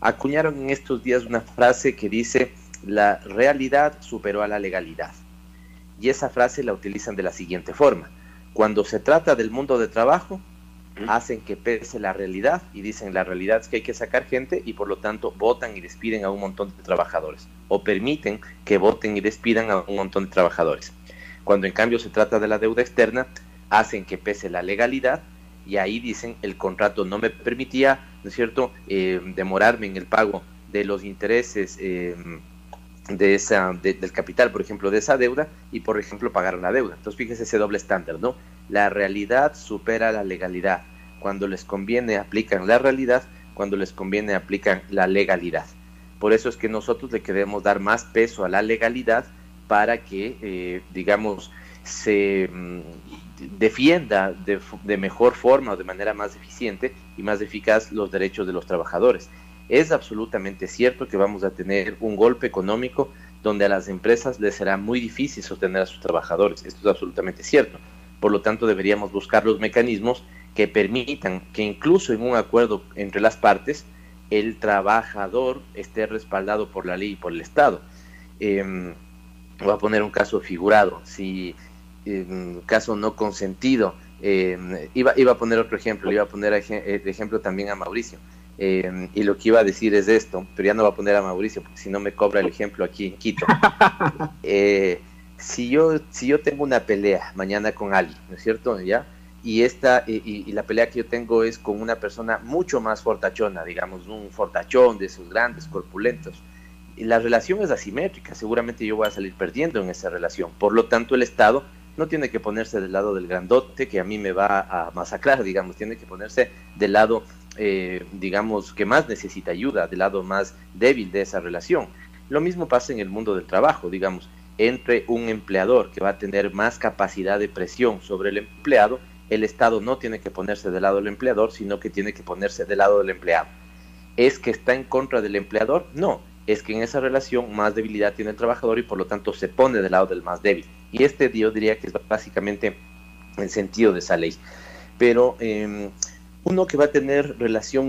Acuñaron en estos días una frase que dice: la realidad superó a la legalidad. Y esa frase la utilizan de la siguiente forma: cuando se trata del mundo de trabajo, hacen que pese la realidad y dicen la realidad es que hay que sacar gente y por lo tanto votan y despiden a un montón de trabajadores, o permiten que voten y despidan a un montón de trabajadores. Cuando en cambio se trata de la deuda externa, hacen que pese la legalidad y ahí dicen el contrato no me permitía, ¿no es cierto?, demorarme en el pago de los intereses del capital, por ejemplo, de esa deuda, y por ejemplo pagaron la deuda. Entonces fíjese ese doble estándar, ¿no? La realidad supera la legalidad. Cuando les conviene aplican la realidad, cuando les conviene aplican la legalidad. Por eso es que nosotros le queremos dar más peso a la legalidad para que, se defienda de mejor forma o de manera más eficiente y más eficaz los derechos de los trabajadores. Es absolutamente cierto que vamos a tener un golpe económico donde a las empresas les será muy difícil sostener a sus trabajadores. Esto es absolutamente cierto. Por lo tanto, deberíamos buscar los mecanismos que permitan que incluso en un acuerdo entre las partes, el trabajador esté respaldado por la ley y por el Estado. Voy a poner un caso figurado. Si un caso no consentido, iba a poner otro ejemplo, le iba a poner de ejemplo también a Mauricio. Y lo que iba a decir es esto, pero ya no va a poner a Mauricio porque si no me cobra el ejemplo aquí en Quito. Si yo tengo una pelea mañana con alguien, ¿no es cierto? ¿Ya? Y la pelea que yo tengo es con una persona mucho más fortachona, digamos, un fortachón de esos grandes, corpulentos. Y la relación es asimétrica, seguramente yo voy a salir perdiendo en esa relación. Por lo tanto, el Estado no tiene que ponerse del lado del grandote que a mí me va a masacrar, digamos, tiene que ponerse del lado que más necesita ayuda, del lado más débil de esa relación. Lo mismo pasa en el mundo del trabajo, digamos, entre un empleador que va a tener más capacidad de presión sobre el empleado el Estado no tiene que ponerse del lado del empleador, sino que tiene que ponerse del lado del empleado. ¿Es que está en contra del empleador? No, es que en esa relación más debilidad tiene el trabajador y por lo tanto se pone del lado del más débil. Y yo diría que es básicamente el sentido de esa ley. Pero uno que va a tener relación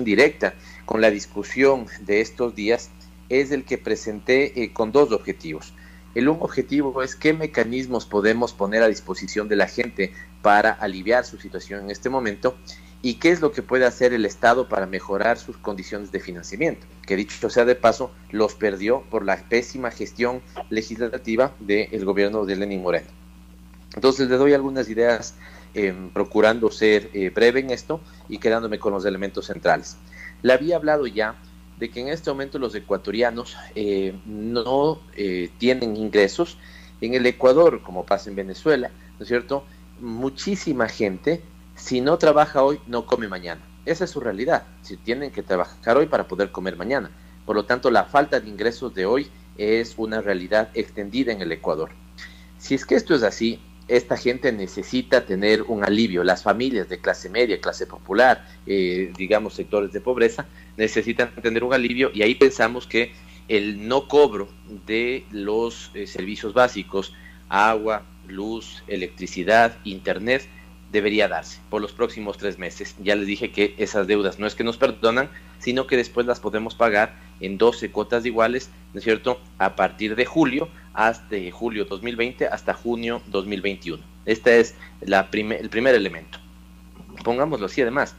directa con la discusión de estos días es el que presenté con dos objetivos. El un objetivo es qué mecanismos podemos poner a disposición de la gente para aliviar su situación en este momento y qué es lo que puede hacer el Estado para mejorar sus condiciones de financiamiento, que dicho sea de paso, los perdió por la pésima gestión legislativa del gobierno de Lenín Moreno. Entonces le doy algunas ideas procurando ser breve en esto y quedándome con los elementos centrales. Le había hablado ya de que en este momento los ecuatorianos no tienen ingresos. En el Ecuador, como pasa en Venezuela, ¿no es cierto? Muchísima gente, si no trabaja hoy, no come mañana. Esa es su realidad. Si tienen que trabajar hoy para poder comer mañana. Por lo tanto, la falta de ingresos de hoy es una realidad extendida en el Ecuador. Si es que esto es así, esta gente necesita tener un alivio. Las familias de clase media, clase popular, digamos sectores de pobreza, necesitan tener un alivio y ahí pensamos que el no cobro de los servicios básicos, agua, luz, electricidad, internet, debería darse por los próximos 3 meses. Ya les dije que esas deudas no es que nos perdonan, sino que después las podemos pagar en 12 cuotas iguales, ¿no es cierto?, a partir de julio, hasta julio 2020 hasta junio 2021. Este es el primer elemento. Pongámoslo así, además,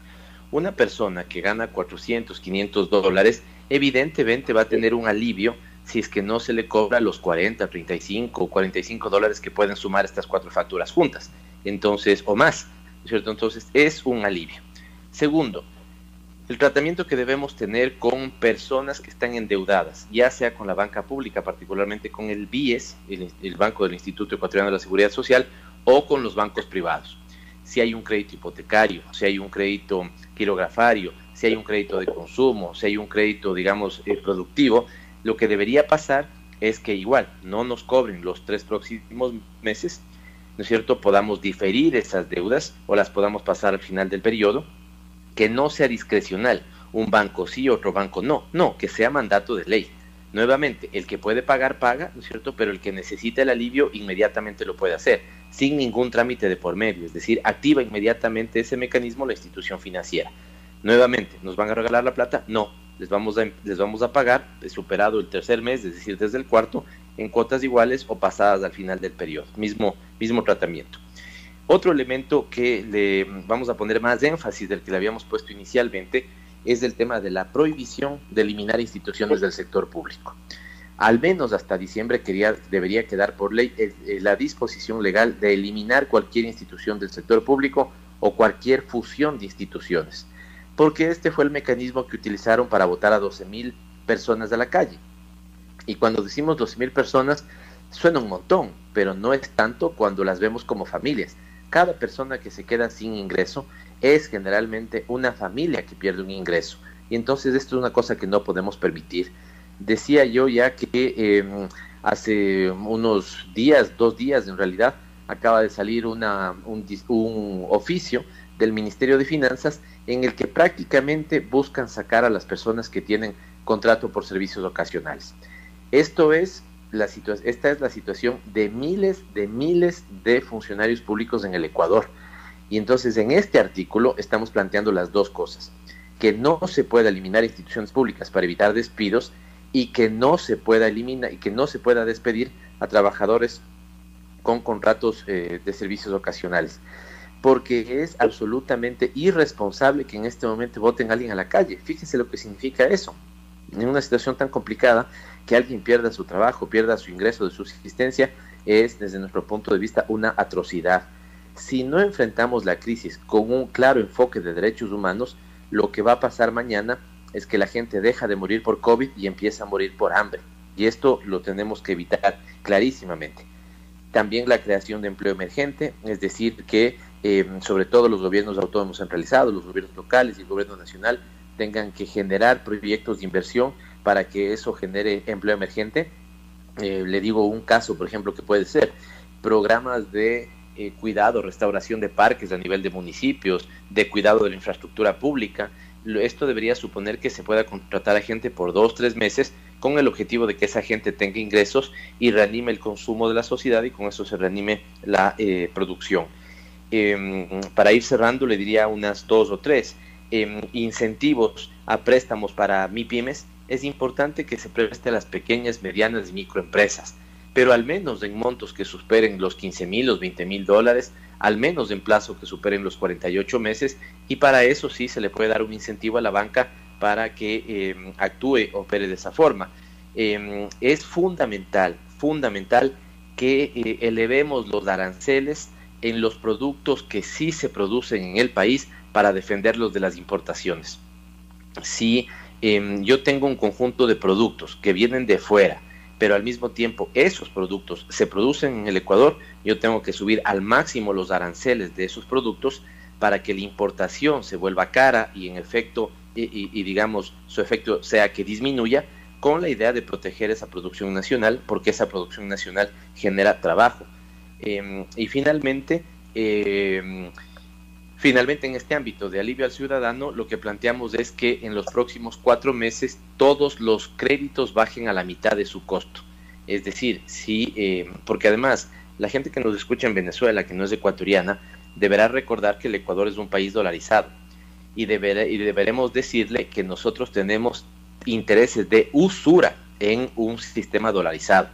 una persona que gana 400, 500 dólares, evidentemente va a tener un alivio si es que no se le cobra los 40, 35 o 45 dólares que pueden sumar estas 4 facturas juntas. Entonces, o más, ¿no es cierto? Entonces, es un alivio. Segundo, el tratamiento que debemos tener con personas que están endeudadas, ya sea con la banca pública, particularmente con el BIES, el Banco del Instituto Ecuatoriano de la Seguridad Social, o con los bancos privados. Si hay un crédito hipotecario, si hay un crédito quirografario, si hay un crédito de consumo, si hay un crédito, digamos, productivo, lo que debería pasar es que igual no nos cobren los 3 próximos meses, ¿no es cierto?, podamos diferir esas deudas o las podamos pasar al final del periodo, que no sea discrecional, un banco sí, otro banco no, que sea mandato de ley. Nuevamente, el que puede pagar, paga, ¿no es cierto?, pero el que necesita el alivio inmediatamente lo puede hacer, sin ningún trámite de por medio, es decir, activa inmediatamente ese mecanismo la institución financiera. Nuevamente, ¿nos van a regalar la plata? No, les vamos a pagar, superado el 3er mes, es decir, desde el 4º, en cuotas iguales o pasadas al final del periodo, mismo tratamiento. Otro elemento que le vamos a poner más énfasis del que le habíamos puesto inicialmente es el tema de la prohibición de eliminar instituciones del sector público. Al menos hasta diciembre debería quedar por ley la disposición legal de eliminar cualquier institución del sector público o cualquier fusión de instituciones, porque este fue el mecanismo que utilizaron para votar a 12,000 personas de la calle. Y cuando decimos 12,000 personas, suena un montón, pero no es tanto cuando las vemos como familias. Cada persona que se queda sin ingreso es generalmente una familia que pierde un ingreso. Y entonces esto es una cosa que no podemos permitir. Decía yo ya que hace unos días, 2 días en realidad, acaba de salir un oficio del Ministerio de Finanzas en el que prácticamente buscan sacar a las personas que tienen contrato por servicios ocasionales. Esta es la situación de miles de funcionarios públicos en el Ecuador. Y entonces en este artículo estamos planteando las dos cosas: que no se pueda eliminar instituciones públicas para evitar despidos y que no se pueda eliminar y que no se pueda despedir a trabajadores con contratos de servicios ocasionales, porque es absolutamente irresponsable que en este momento voten a alguien a la calle. Fíjense lo que significa eso. En una situación tan complicada, que alguien pierda su trabajo, pierda su ingreso de subsistencia, es desde nuestro punto de vista una atrocidad. Si no enfrentamos la crisis con un claro enfoque de derechos humanos, lo que va a pasar mañana es que la gente deja de morir por COVID y empieza a morir por hambre. Y esto lo tenemos que evitar clarísimamente. También la creación de empleo emergente, es decir, que sobre todo los gobiernos autónomos centralizados, los gobiernos locales y el gobierno nacional tengan que generar proyectos de inversión para que eso genere empleo emergente. Le digo un caso, por ejemplo, que puede ser programas de cuidado, restauración de parques a nivel de municipios, de cuidado de la infraestructura pública. Esto debería suponer que se pueda contratar a gente por 2-3 meses con el objetivo de que esa gente tenga ingresos y reanime el consumo de la sociedad y con eso se reanime la producción. Para ir cerrando, le diría unas 2 o 3 incentivos a préstamos para MIPYMES. Es importante que se preste a las pequeñas, medianas y microempresas, pero al menos en montos que superen los 15,000, los 20,000 dólares, al menos en plazo que superen los 48 meses, y para eso sí se le puede dar un incentivo a la banca para que actúe, opere de esa forma. Es fundamental que elevemos los aranceles en los productos que sí se producen en el país para defenderlos de las importaciones. Si yo tengo un conjunto de productos que vienen de fuera, pero al mismo tiempo esos productos se producen en el Ecuador, yo tengo que subir al máximo los aranceles de esos productos para que la importación se vuelva cara y en efecto, y digamos, su efecto sea que disminuya, con la idea de proteger esa producción nacional, porque esa producción nacional genera trabajo. Y finalmente, en este ámbito de alivio al ciudadano, lo que planteamos es que en los próximos 4 meses todos los créditos bajen a la mitad de su costo. Es decir, porque además la gente que nos escucha en Venezuela, que no es ecuatoriana, deberá recordar que el Ecuador es un país dolarizado y deberemos decirle que nosotros tenemos intereses de usura en un sistema dolarizado.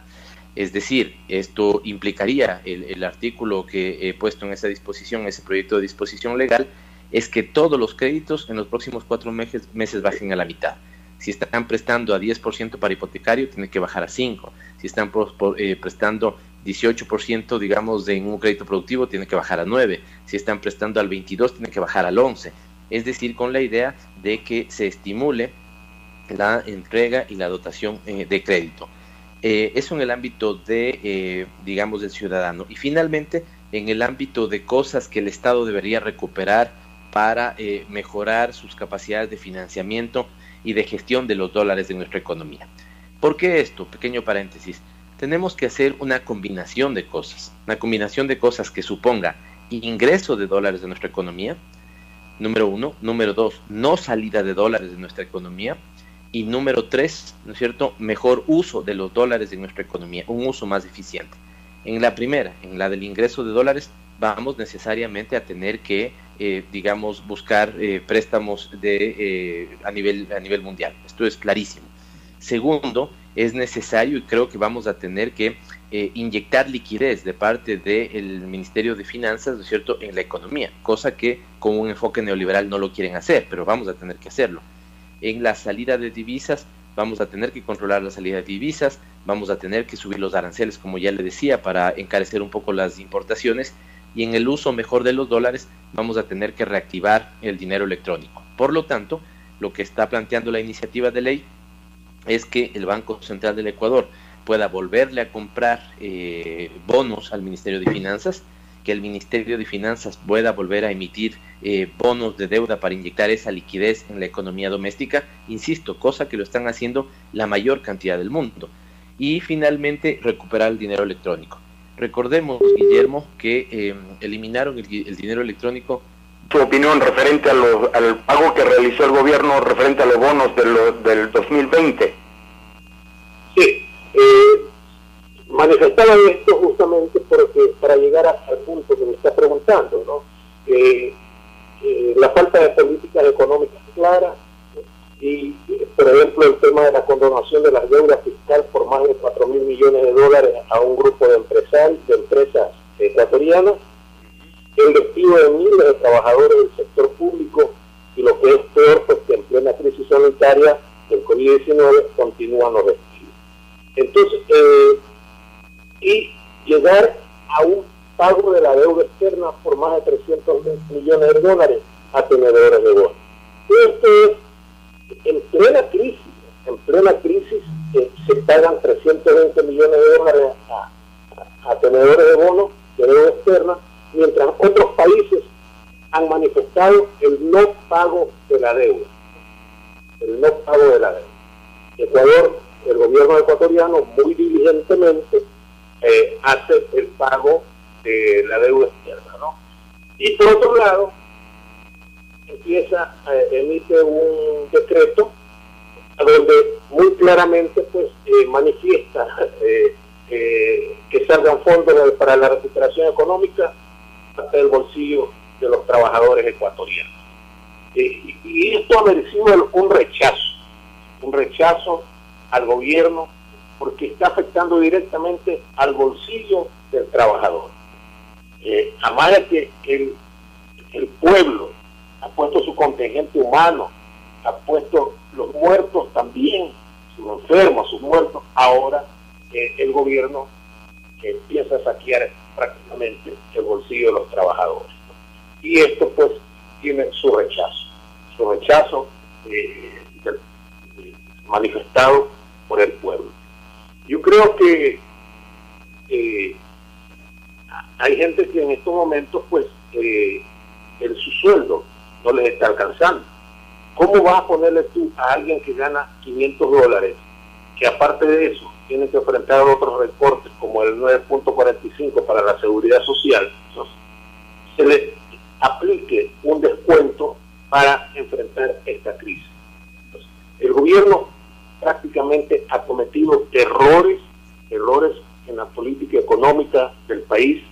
Es decir, esto implicaría, el artículo que he puesto en esa disposición, ese proyecto de disposición legal, es que todos los créditos en los próximos 4 meses bajen a la mitad. Si están prestando a 10% para hipotecario, tiene que bajar a 5%. Si están prestando 18%, digamos, en un crédito productivo, tiene que bajar a 9%. Si están prestando al 22%, tiene que bajar al 11%. Es decir, con la idea de que se estimule la entrega y la dotación de crédito. Eso en el ámbito de, digamos, del ciudadano. Y finalmente, en el ámbito de cosas que el Estado debería recuperar para mejorar sus capacidades de financiamiento y de gestión de los dólares de nuestra economía. ¿Por qué esto? Pequeño paréntesis. Tenemos que hacer una combinación de cosas que suponga ingreso de dólares de nuestra economía, número 1. Número 2, no salida de dólares de nuestra economía. Y número 3, ¿no es cierto?, mejor uso de los dólares en nuestra economía, un uso más eficiente. En la primera, en la del ingreso de dólares, vamos necesariamente a tener que, digamos, buscar préstamos a nivel mundial. Esto es clarísimo. Segundo, es necesario y creo que vamos a tener que inyectar liquidez de parte del Ministerio de Finanzas, ¿no es cierto?, en la economía, cosa que con un enfoque neoliberal no lo quieren hacer, pero vamos a tener que hacerlo. En la salida de divisas, vamos a tener que controlar la salida de divisas, vamos a tener que subir los aranceles, como ya le decía, para encarecer un poco las importaciones, y en el uso mejor de los dólares, vamos a tener que reactivar el dinero electrónico. Por lo tanto, lo que está planteando la iniciativa de ley es que el Banco Central del Ecuador pueda volverle a comprar bonos al Ministerio de Finanzas, que el Ministerio de Finanzas pueda volver a emitir bonos de deuda para inyectar esa liquidez en la economía doméstica, insisto, cosa que lo están haciendo la mayor cantidad del mundo. Y finalmente, recuperar el dinero electrónico. Recordemos, Guillermo, que eliminaron el dinero electrónico. Tu opinión referente al pago que realizó el gobierno referente a los bonos del 2020. Sí, manifestaba esto justamente porque para llegar al punto que me está preguntando, ¿no? La falta de políticas económicas claras y, por ejemplo, el tema de la condonación de las deudas fiscales por más de 4.000 millones de dólares a un grupo de empresas ecuatorianas, el despido de miles de trabajadores del sector público y lo que es peor, pues que en plena crisis sanitaria del COVID-19 continúan los despidos. Entonces, y llegar a un pago de la deuda externa por más de 300 millones de dólares a tenedores de bonos. Esto es, en plena crisis se pagan 320 millones de dólares a tenedores de bonos de deuda externa, mientras otros países han manifestado el no pago de la deuda. Ecuador, el gobierno ecuatoriano muy diligentemente hace el pago la deuda externa, ¿no? Y por otro lado, emite un decreto donde muy claramente pues manifiesta que salgan fondos para la recuperación económica hasta el bolsillo de los trabajadores ecuatorianos. Y esto ha merecido un rechazo al gobierno, porque está afectando directamente al bolsillo del trabajador. Además de que el pueblo ha puesto su contingente humano, ha puesto los muertos también, sus enfermos, sus muertos, ahora el gobierno empieza a saquear prácticamente el bolsillo de los trabajadores. Y esto pues tiene su rechazo manifestado por el pueblo. Yo creo que hay gente que en estos momentos pues su sueldo no les está alcanzando. ¿Cómo vas a ponerle tú a alguien que gana $500, que aparte de eso tiene que enfrentar otros recortes como el 9.45 para la seguridad social, se le aplique un descuento para enfrentar esta crisis? Entonces, el gobierno prácticamente ha cometido errores en la política económica del país,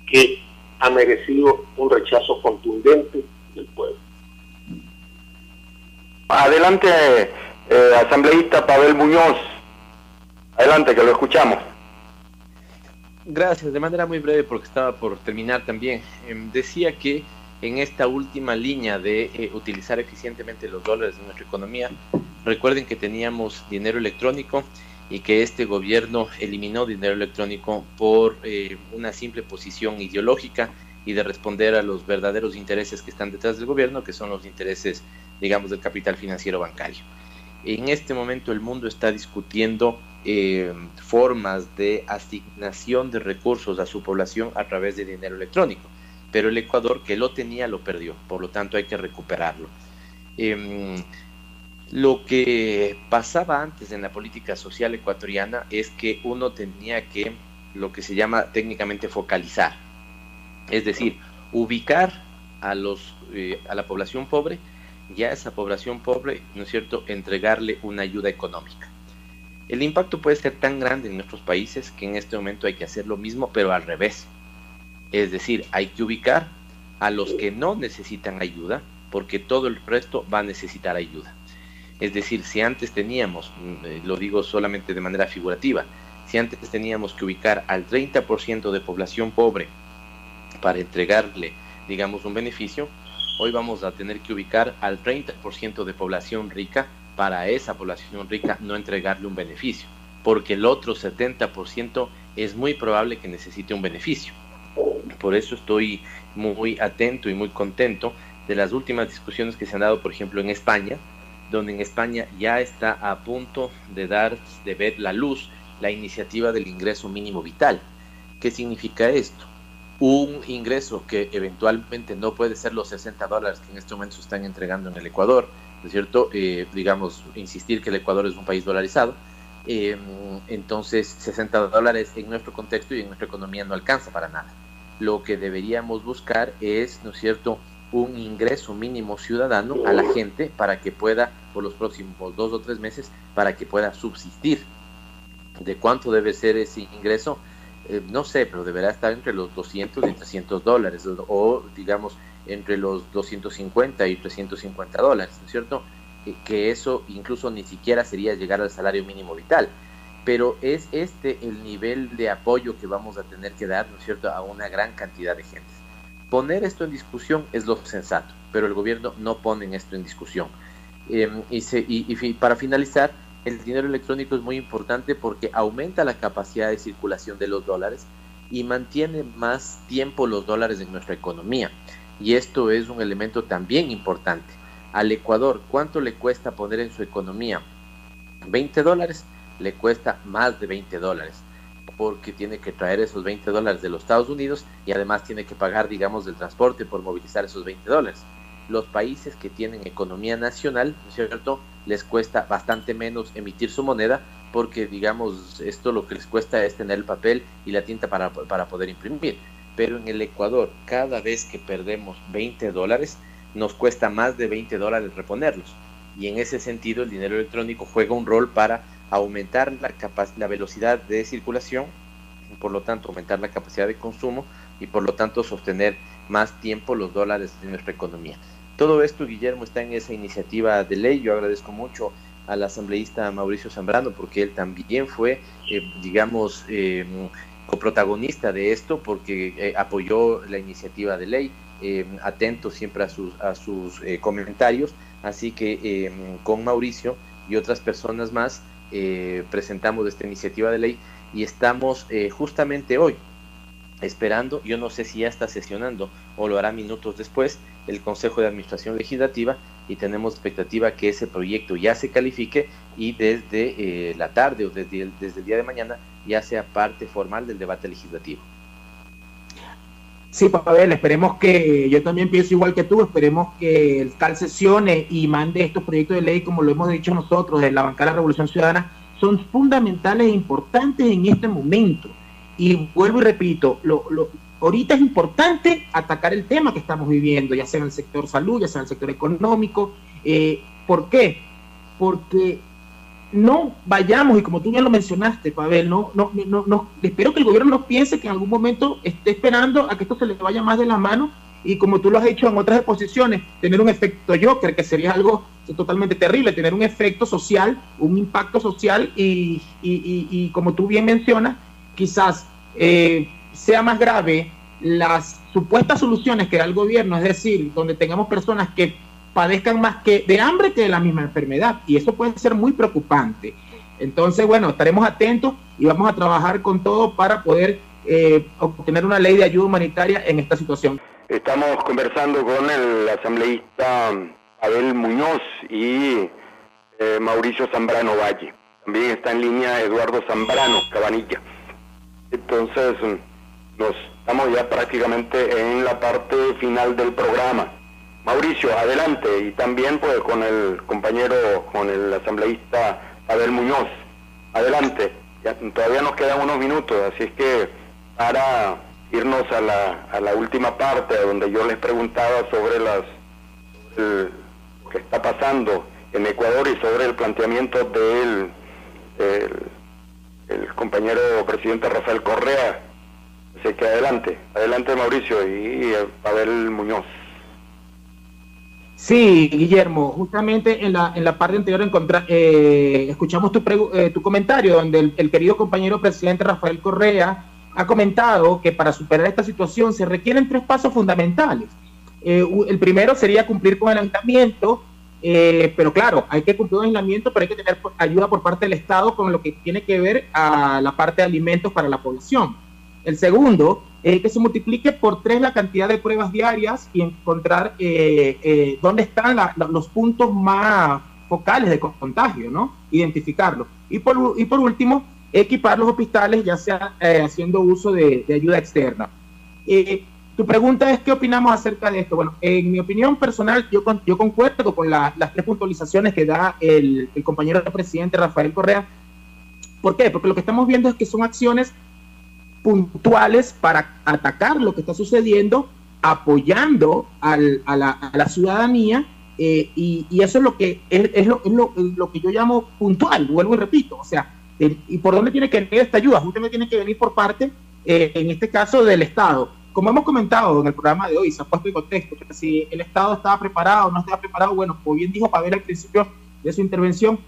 que ha merecido un rechazo contundente del pueblo. Adelante, asambleísta Pavel Muñoz. Adelante, que lo escuchamos. Gracias, de manera muy breve porque estaba por terminar también. Decía que en esta última línea de utilizar eficientemente los dólares de nuestra economía, recuerden que teníamos dinero electrónico y que este gobierno eliminó dinero electrónico por una simple posición ideológica y de responder a los verdaderos intereses que están detrás del gobierno, que son los intereses, digamos, del capital financiero bancario. En este momento el mundo está discutiendo formas de asignación de recursos a su población a través de dinero electrónico, pero el Ecuador, que lo tenía, lo perdió, por lo tanto hay que recuperarlo. Lo que pasaba antes en la política social ecuatoriana es que uno tenía que, lo que se llama técnicamente, focalizar, es decir, ubicar a la población pobre, y a esa población pobre, ¿no es cierto?, entregarle una ayuda económica. El impacto puede ser tan grande en nuestros países que en este momento hay que hacer lo mismo, pero al revés. Es decir, hay que ubicar a los que no necesitan ayuda, porque todo el resto va a necesitar ayuda. Es decir, si antes teníamos, lo digo solamente de manera figurativa, si antes teníamos que ubicar al 30% de población pobre para entregarle, digamos, un beneficio, hoy vamos a tener que ubicar al 30% de población rica para esa población rica no entregarle un beneficio, porque el otro 70% es muy probable que necesite un beneficio. Por eso estoy muy atento y muy contento de las últimas discusiones que se han dado, por ejemplo, en España, donde en España ya está a punto de ver la luz la iniciativa del ingreso mínimo vital. ¿Qué significa esto? Un ingreso que eventualmente no puede ser los $60 que en este momento se están entregando en el Ecuador, ¿no es cierto? Digamos, insistir que el Ecuador es un país dolarizado, entonces $60 en nuestro contexto y en nuestra economía no alcanza para nada. Lo que deberíamos buscar es, ¿no es cierto?, un ingreso mínimo ciudadano a la gente para que pueda, por los próximos 2 o 3 meses, para que pueda subsistir. ¿De cuánto debe ser ese ingreso? No sé, pero deberá estar entre los $200 y $300, o digamos entre los 250 y $350, ¿no es cierto? Que eso incluso ni siquiera sería llegar al salario mínimo vital, pero es este el nivel de apoyo que vamos a tener que dar, ¿no es cierto?, a una gran cantidad de gente. Poner esto en discusión es lo sensato, pero el gobierno no pone esto en discusión. Y para finalizar, el dinero electrónico es muy importante porque aumenta la capacidad de circulación de los dólares y mantiene más tiempo los dólares en nuestra economía. Y esto es un elemento también importante. Al Ecuador, ¿cuánto le cuesta poner en su economía? $20, le cuesta más de $20, porque tiene que traer esos $20 de los Estados Unidos y además tiene que pagar, digamos, el transporte por movilizar esos $20. Los países que tienen economía nacional, ¿no es cierto?, les cuesta bastante menos emitir su moneda, porque, digamos, esto lo que les cuesta es tener el papel y la tinta para poder imprimir. pero en el Ecuador, cada vez que perdemos $20, nos cuesta más de $20 reponerlos. Y en ese sentido, el dinero electrónico juega un rol para aumentar la velocidad de circulación, por lo tanto, aumentar la capacidad de consumo y por lo tanto sostener más tiempo los dólares de nuestra economía. Todo esto, Guillermo, está en esa iniciativa de ley. Yo agradezco mucho al asambleísta Mauricio Zambrano porque él también fue, coprotagonista de esto, porque apoyó la iniciativa de ley, atento siempre a sus comentarios. Así que con Mauricio y otras personas más presentamos esta iniciativa de ley y estamos justamente hoy esperando, yo no sé si ya está sesionando o lo hará minutos después, el Consejo de Administración Legislativa, y tenemos expectativa que ese proyecto ya se califique y desde la tarde o desde el día de mañana ya sea parte formal del debate legislativo. Sí, Pavel, esperemos que, yo también pienso igual que tú, esperemos que el CAL sesione y mande estos proyectos de ley, como lo hemos dicho nosotros, de la bancada de la Revolución Ciudadana, son fundamentales e importantes en este momento. Y vuelvo y repito, ahorita es importante atacar el tema que estamos viviendo, ya sea en el sector salud, ya sea en el sector económico. ¿Por qué? Porque no vayamos, y como tú bien lo mencionaste, Pavel, no, espero que el gobierno no piense que en algún momento esté esperando a que esto se le vaya más de la mano, y como tú lo has hecho en otras exposiciones, tener un efecto Joker, que sería algo totalmente terrible, tener un efecto social, un impacto social, y como tú bien mencionas, quizás sea más grave las supuestas soluciones que da el gobierno, es decir, donde tengamos personas que padezcan más que de hambre que de la misma enfermedad, y eso puede ser muy preocupante. Entonces, bueno, estaremos atentos y vamos a trabajar con todo para poder obtener una ley de ayuda humanitaria en esta situación. Estamos conversando con el asambleísta Pavel Muñoz y Mauricio Zambrano Valle. También está en línea Eduardo Zambrano Cabanilla. Entonces, nos estamos ya prácticamente en la parte final del programa. Mauricio, adelante, y también pues con el compañero, con el asambleísta Pavel Muñoz. Adelante, ya, todavía nos quedan unos minutos, así es que para irnos a la última parte, donde yo les preguntaba sobre lo que está pasando en Ecuador y sobre el planteamiento del el compañero presidente Rafael Correa. Así que adelante Mauricio y Pavel Muñoz. Sí, Guillermo, justamente en la parte anterior escuchamos tu comentario, donde el querido compañero presidente Rafael Correa ha comentado que para superar esta situación se requieren 3 pasos fundamentales. El primero sería cumplir con el aislamiento, pero claro, hay que cumplir con el aislamiento, pero hay que tener ayuda por parte del Estado con lo que tiene que ver a la parte de alimentos para la población. El segundo es que se multiplique por 3 la cantidad de pruebas diarias y encontrar dónde están los puntos más focales de contagio, ¿no? Identificarlos. Y por último, equipar los hospitales, ya sea haciendo uso de ayuda externa. Tu pregunta es, ¿qué opinamos acerca de esto? Bueno, en mi opinión personal, yo concuerdo con las 3 puntualizaciones que da el compañero presidente Rafael Correa. ¿Por qué? Porque lo que estamos viendo es que son acciones puntuales para atacar lo que está sucediendo, apoyando a la ciudadanía, y eso es lo que es lo que yo llamo puntual, vuelvo y repito. O sea, ¿y por dónde tiene que venir esta ayuda? Justamente tiene que venir por parte, en este caso, del Estado. Como hemos comentado en el programa de hoy, se ha puesto en contexto que si el Estado estaba preparado o no estaba preparado, bueno, como bien dijo Pavel al principio de su intervención,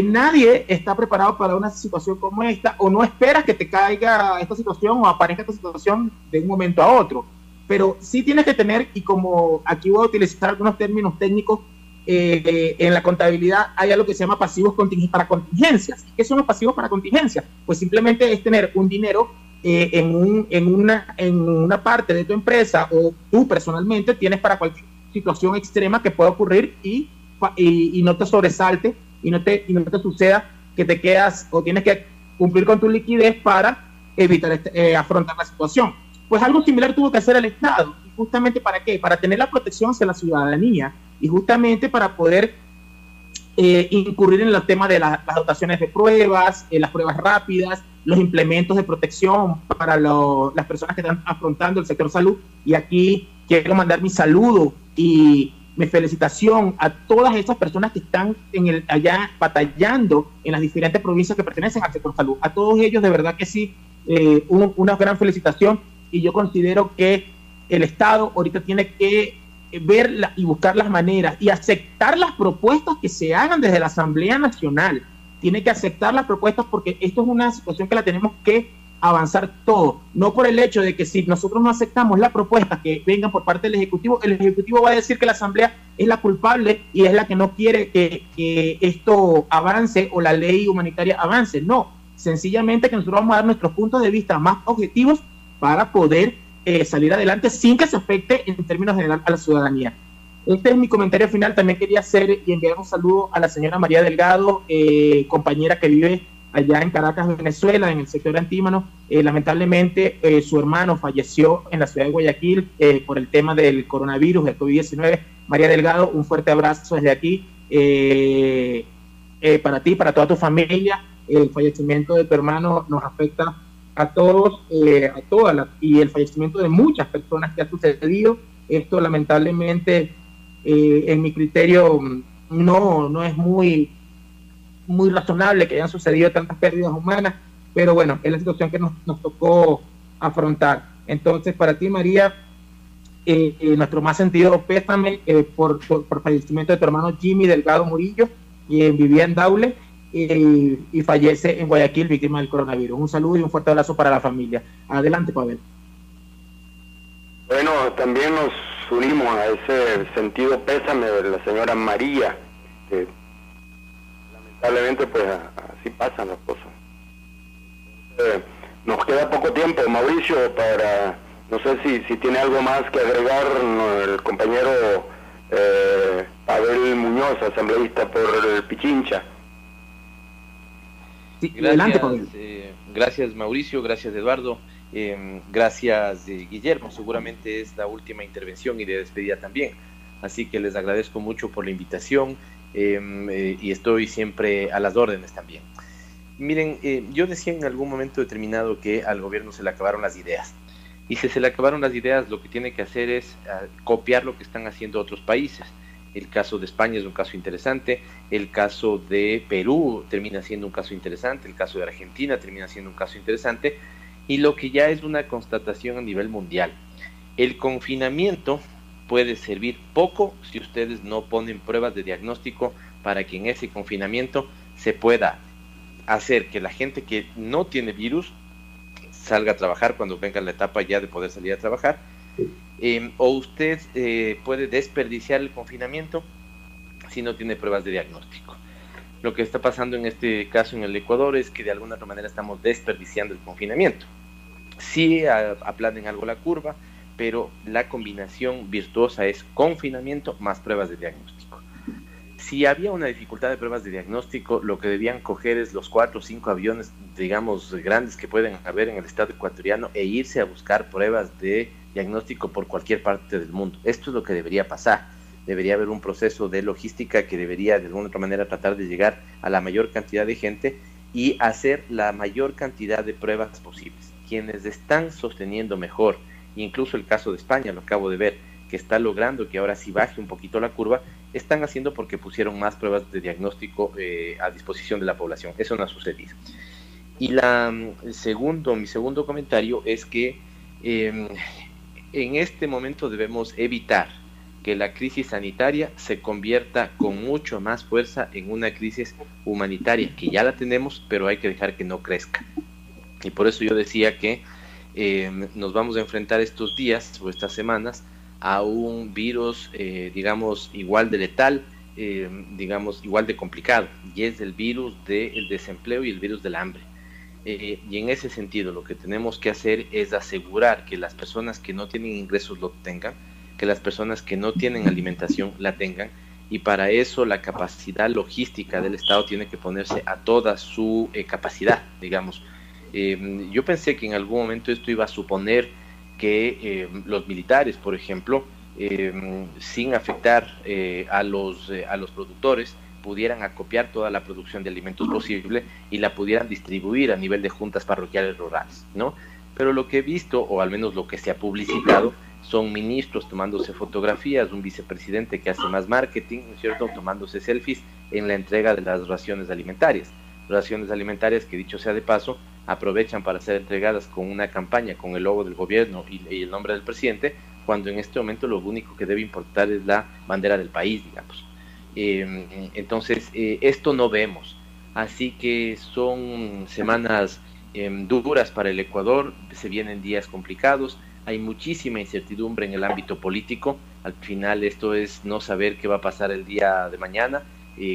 nadie está preparado para una situación como esta, o no esperas que te caiga esta situación o aparezca esta situación de un momento a otro, pero sí tienes que tener, y como aquí voy a utilizar algunos términos técnicos, en la contabilidad hay algo que se llama pasivos para contingencias. ¿Qué son los pasivos para contingencias? Pues simplemente es tener un dinero en una parte de tu empresa, o tú personalmente tienes para cualquier situación extrema que pueda ocurrir y no te sobresalte y no te suceda que te quedas o tienes que cumplir con tu liquidez para evitar afrontar la situación. Pues algo similar tuvo que hacer el Estado. ¿Justamente para qué? Para tener la protección hacia la ciudadanía y justamente para poder incurrir en el tema de las dotaciones de pruebas, las pruebas rápidas, los implementos de protección para las personas que están afrontando el sector salud. Y aquí quiero mandar mi saludo y mi felicitación a todas esas personas que están allá batallando en las diferentes provincias que pertenecen al sector salud. A todos ellos, de verdad que sí, una gran felicitación, y yo considero que el Estado ahorita tiene que ver y buscar las maneras y aceptar las propuestas que se hagan desde la Asamblea Nacional. Tiene que aceptar las propuestas, porque esto es una situación que la tenemos que avanzar todo, no por el hecho de que si nosotros no aceptamos las propuestas que vengan por parte del Ejecutivo, el Ejecutivo va a decir que la Asamblea es la culpable y es la que no quiere que esto avance o la ley humanitaria avance. No, sencillamente que nosotros vamos a dar nuestros puntos de vista más objetivos para poder salir adelante sin que se afecte en términos general a la ciudadanía. Este es mi comentario final. También quería hacer y enviar un saludo a la señora María Delgado, compañera que vive allá en Caracas, Venezuela, en el sector Antímano. Lamentablemente su hermano falleció en la ciudad de Guayaquil por el tema del coronavirus, del COVID-19. María Delgado, un fuerte abrazo desde aquí para ti, para toda tu familia. El fallecimiento de tu hermano nos afecta a todos, a todas, y el fallecimiento de muchas personas que ha sucedido. Esto lamentablemente, en mi criterio, no es muy razonable que hayan sucedido tantas pérdidas humanas, pero bueno, es la situación que nos tocó afrontar. Entonces, para ti, María, nuestro más sentido pésame por fallecimiento de tu hermano Jimmy Delgado Murillo, quien vivía en Daule y fallece en Guayaquil, víctima del coronavirus. Un saludo y un fuerte abrazo para la familia. Adelante, Pavel. Bueno, también nos unimos a ese sentido pésame de la señora María, que lamentablemente pues así pasan las cosas. Nos queda poco tiempo, Mauricio, para, no sé si tiene algo más que agregar el compañero Pavel Muñoz, asambleísta por el Pichincha. Sí, adelante, Pavel. Gracias, Mauricio, gracias, Eduardo. Gracias, Guillermo. Seguramente es la última intervención y de despedida también, así que les agradezco mucho por la invitación y estoy siempre a las órdenes también. Miren, yo decía en algún momento determinado que al gobierno se le acabaron las ideas, y si se le acabaron las ideas, lo que tiene que hacer es copiar lo que están haciendo otros países. El caso de España es un caso interesante, el caso de Perú termina siendo un caso interesante, el caso de Argentina termina siendo un caso interesante, y lo que ya es una constatación a nivel mundial: el confinamiento puede servir poco si ustedes no ponen pruebas de diagnóstico para que en ese confinamiento se pueda hacer que la gente que no tiene virus salga a trabajar cuando venga la etapa ya de poder salir a trabajar, o usted puede desperdiciar el confinamiento si no tiene pruebas de diagnóstico. Lo que está pasando en este caso en el Ecuador es que de alguna otra manera estamos desperdiciando el confinamiento. Sí aplanen algo la curva, pero la combinación virtuosa es confinamiento más pruebas de diagnóstico. Si había una dificultad de pruebas de diagnóstico, lo que debían coger es los 4 o 5 aviones, digamos, grandes que pueden haber en el estado ecuatoriano e irse a buscar pruebas de diagnóstico por cualquier parte del mundo. Esto es lo que debería pasar. Debería haber un proceso de logística que debería de alguna otra manera tratar de llegar a la mayor cantidad de gente y hacer la mayor cantidad de pruebas posibles. Quienes están sosteniendo mejor, incluso el caso de España, lo acabo de ver, que está logrando que ahora sí baje un poquito la curva, están haciendo porque pusieron más pruebas de diagnóstico a disposición de la población. Eso no ha sucedido. Y mi segundo comentario es que en este momento debemos evitar que la crisis sanitaria se convierta con mucho más fuerza en una crisis humanitaria, que ya la tenemos, pero hay que dejar que no crezca. Y por eso yo decía que nos vamos a enfrentar estos días o estas semanas a un virus, digamos, igual de letal, digamos, igual de complicado, y es el virus del desempleo y el virus del hambre. Y en ese sentido lo que tenemos que hacer es asegurar que las personas que no tienen ingresos lo tengan, que las personas que no tienen alimentación la tengan, y para eso la capacidad logística del Estado tiene que ponerse a toda su capacidad, digamos. Yo pensé que en algún momento esto iba a suponer que los militares, por ejemplo, sin afectar a los productores, pudieran acopiar toda la producción de alimentos posible y la pudieran distribuir a nivel de juntas parroquiales rurales, ¿no? Pero lo que he visto, o al menos lo que se ha publicitado, son ministros tomándose fotografías, un vicepresidente que hace más marketing, ¿no es cierto?, tomándose selfies en la entrega de las raciones alimentarias que, dicho sea de paso, aprovechan para ser entregadas con una campaña con el logo del gobierno y el nombre del presidente, cuando en este momento lo único que debe importar es la bandera del país, digamos. Entonces, esto no vemos, así que son semanas duras para el Ecuador, se vienen días complicados, hay muchísima incertidumbre en el ámbito político. Al final esto es no saber qué va a pasar el día de mañana,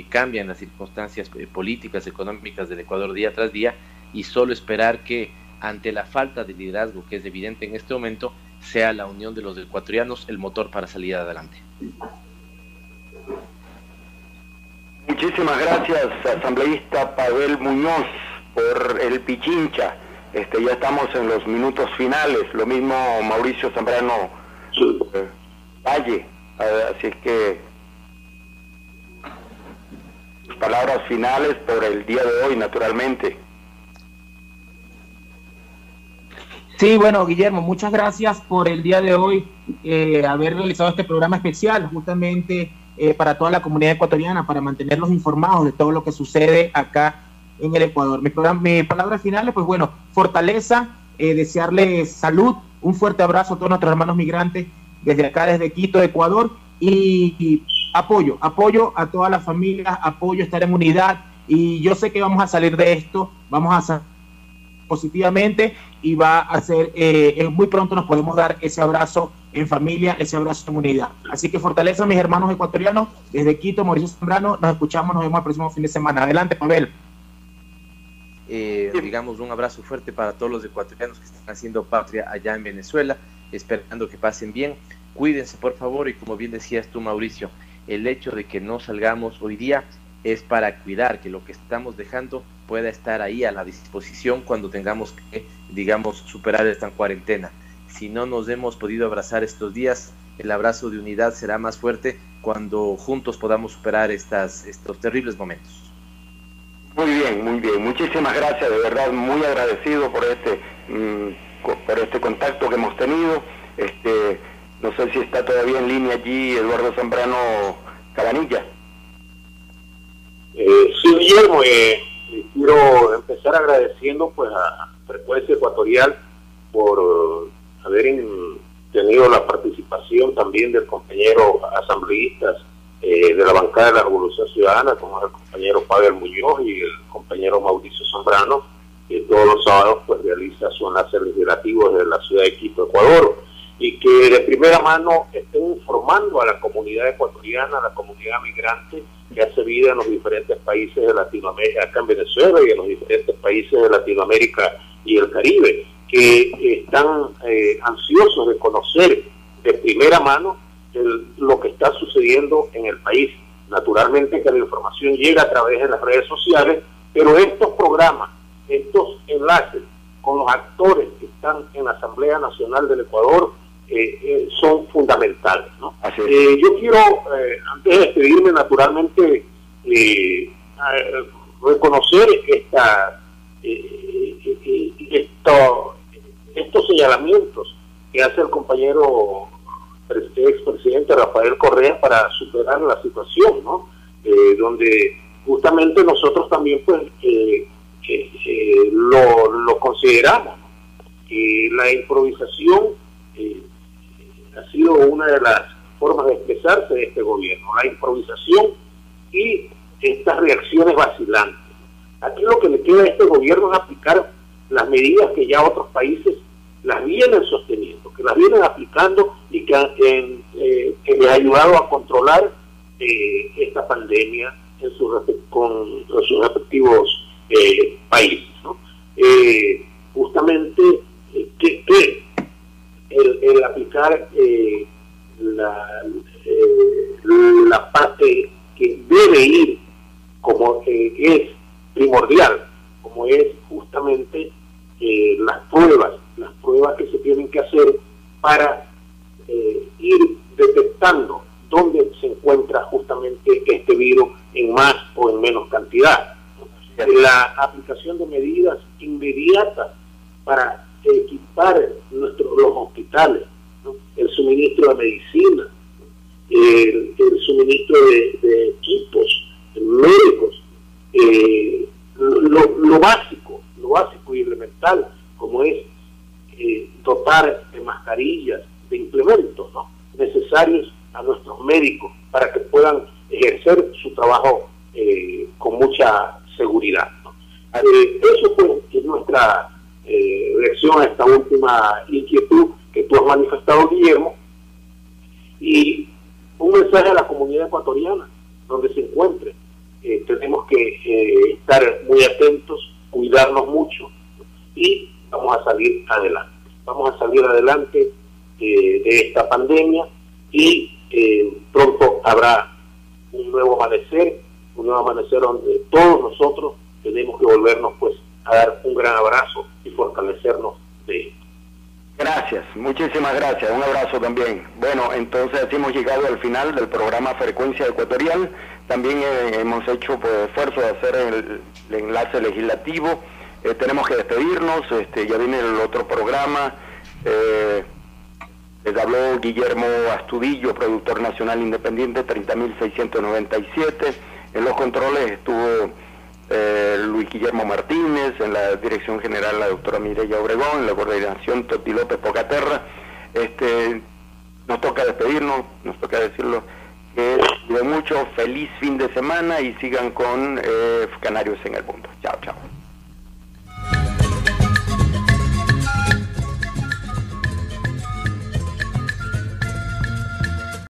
cambian las circunstancias políticas, económicas del Ecuador día tras día, y solo esperar que ante la falta de liderazgo que es evidente en este momento, sea la unión de los ecuatorianos el motor para salir adelante. Muchísimas gracias, asambleísta Pavel Muñoz, por el Pichincha. Ya estamos en los minutos finales, lo mismo Mauricio Zambrano Valle, así es que sus palabras finales por el día de hoy, naturalmente. Sí, bueno, Guillermo, muchas gracias por el día de hoy, haber realizado este programa especial, justamente para toda la comunidad ecuatoriana, para mantenerlos informados de todo lo que sucede acá en el Ecuador. Mi palabra final, pues bueno, fortaleza, desearles salud, un fuerte abrazo a todos nuestros hermanos migrantes desde acá, desde Quito, Ecuador, y apoyo a todas las familias, apoyo, estar en unidad, y yo sé que vamos a salir de esto, vamos a salir positivamente, y va a ser, muy pronto nos podemos dar ese abrazo en familia, ese abrazo en unidad. Así que fortaleza, mis hermanos ecuatorianos, desde Quito, Mauricio Zambrano, nos escuchamos, nos vemos el próximo fin de semana. Adelante, Pavel. Digamos, un abrazo fuerte para todos los ecuatorianos que están haciendo patria allá en Venezuela, esperando que pasen bien. Cuídense, por favor, y como bien decías tú, Mauricio, el hecho de que no salgamos hoy día es para cuidar que lo que estamos dejando pueda estar ahí a la disposición cuando tengamos que, digamos, superar esta cuarentena. Si no nos hemos podido abrazar estos días, el abrazo de unidad será más fuerte cuando juntos podamos superar estos terribles momentos. Muy bien, muy bien. Muchísimas gracias, de verdad, muy agradecido por este contacto que hemos tenido. No sé si está todavía en línea allí Eduardo Zambrano Cabanilla. Sí, Guillermo, quiero empezar agradeciendo pues a Frecuencia Ecuatorial por haber tenido la participación también del compañero asambleístas de la bancada de la Revolución Ciudadana, como es el compañero Pavel Muñoz y el compañero Mauricio Zambrano, que todos los sábados pues realiza su enlace legislativo desde la ciudad de Quito, Ecuador, y que de primera mano estén informando a la comunidad ecuatoriana, a la comunidad migrante que hace vida en los diferentes países de Latinoamérica, acá en Venezuela y en los diferentes países de Latinoamérica y el Caribe, que están ansiosos de conocer de primera mano lo que está sucediendo en el país. Naturalmente que la información llega a través de las redes sociales, pero estos programas, estos enlaces con los actores que están en la Asamblea Nacional del Ecuador son fundamentales, ¿no? Yo quiero, antes de despedirme, naturalmente, reconocer estos señalamientos que hace el compañero expresidente Rafael Correa para superar la situación, ¿no? Donde justamente nosotros también pues lo consideramos, ¿no? La improvisación ha sido una de las formas de expresarse de este gobierno, la improvisación y estas reacciones vacilantes. Aquí lo que le queda a este gobierno es aplicar las medidas que ya otros países las vienen sosteniendo, que las vienen aplicando y que les ha ayudado a controlar esta pandemia con sus respectivos países, ¿no? Justamente el aplicar la parte que debe ir como es primordial, como es justamente las pruebas que se tienen que hacer para ir detectando dónde se encuentra justamente este virus en más o en menos cantidad. La aplicación de medidas inmediatas para equipar los hospitales, ¿no? El suministro de medicina, el suministro de equipos médicos, lo básico y elemental, como es dotar de mascarillas, de implementos, ¿no?, necesarios a nuestros médicos para que puedan ejercer su trabajo con mucha seguridad, ¿no? Eso pues es nuestra reacción a esta última inquietud que tú has manifestado, Guillermo, y un mensaje a la comunidad ecuatoriana donde se encuentre. Tenemos que estar muy atentos, cuidarnos mucho, y vamos a salir adelante. Vamos a salir adelante de esta pandemia, y pronto habrá un nuevo amanecer donde todos nosotros tenemos que volvernos pues a dar un gran abrazo y fortalecernos de esto. Gracias, muchísimas gracias, un abrazo también. Bueno, entonces hemos llegado al final del programa Frecuencia Ecuatorial. También hemos hecho pues esfuerzo de hacer el enlace legislativo. Tenemos que despedirnos, ya viene el otro programa. Les habló Guillermo Astudillo, productor nacional independiente, 30.697. En los controles estuvo Luis Guillermo Martínez, en la dirección general la doctora Mireya Obregón, en la coordinación Toti López Pocaterra. Nos toca despedirnos, nos toca decirlo, que de mucho, feliz fin de semana, y sigan con Canarios en el Mundo. Chao, chao.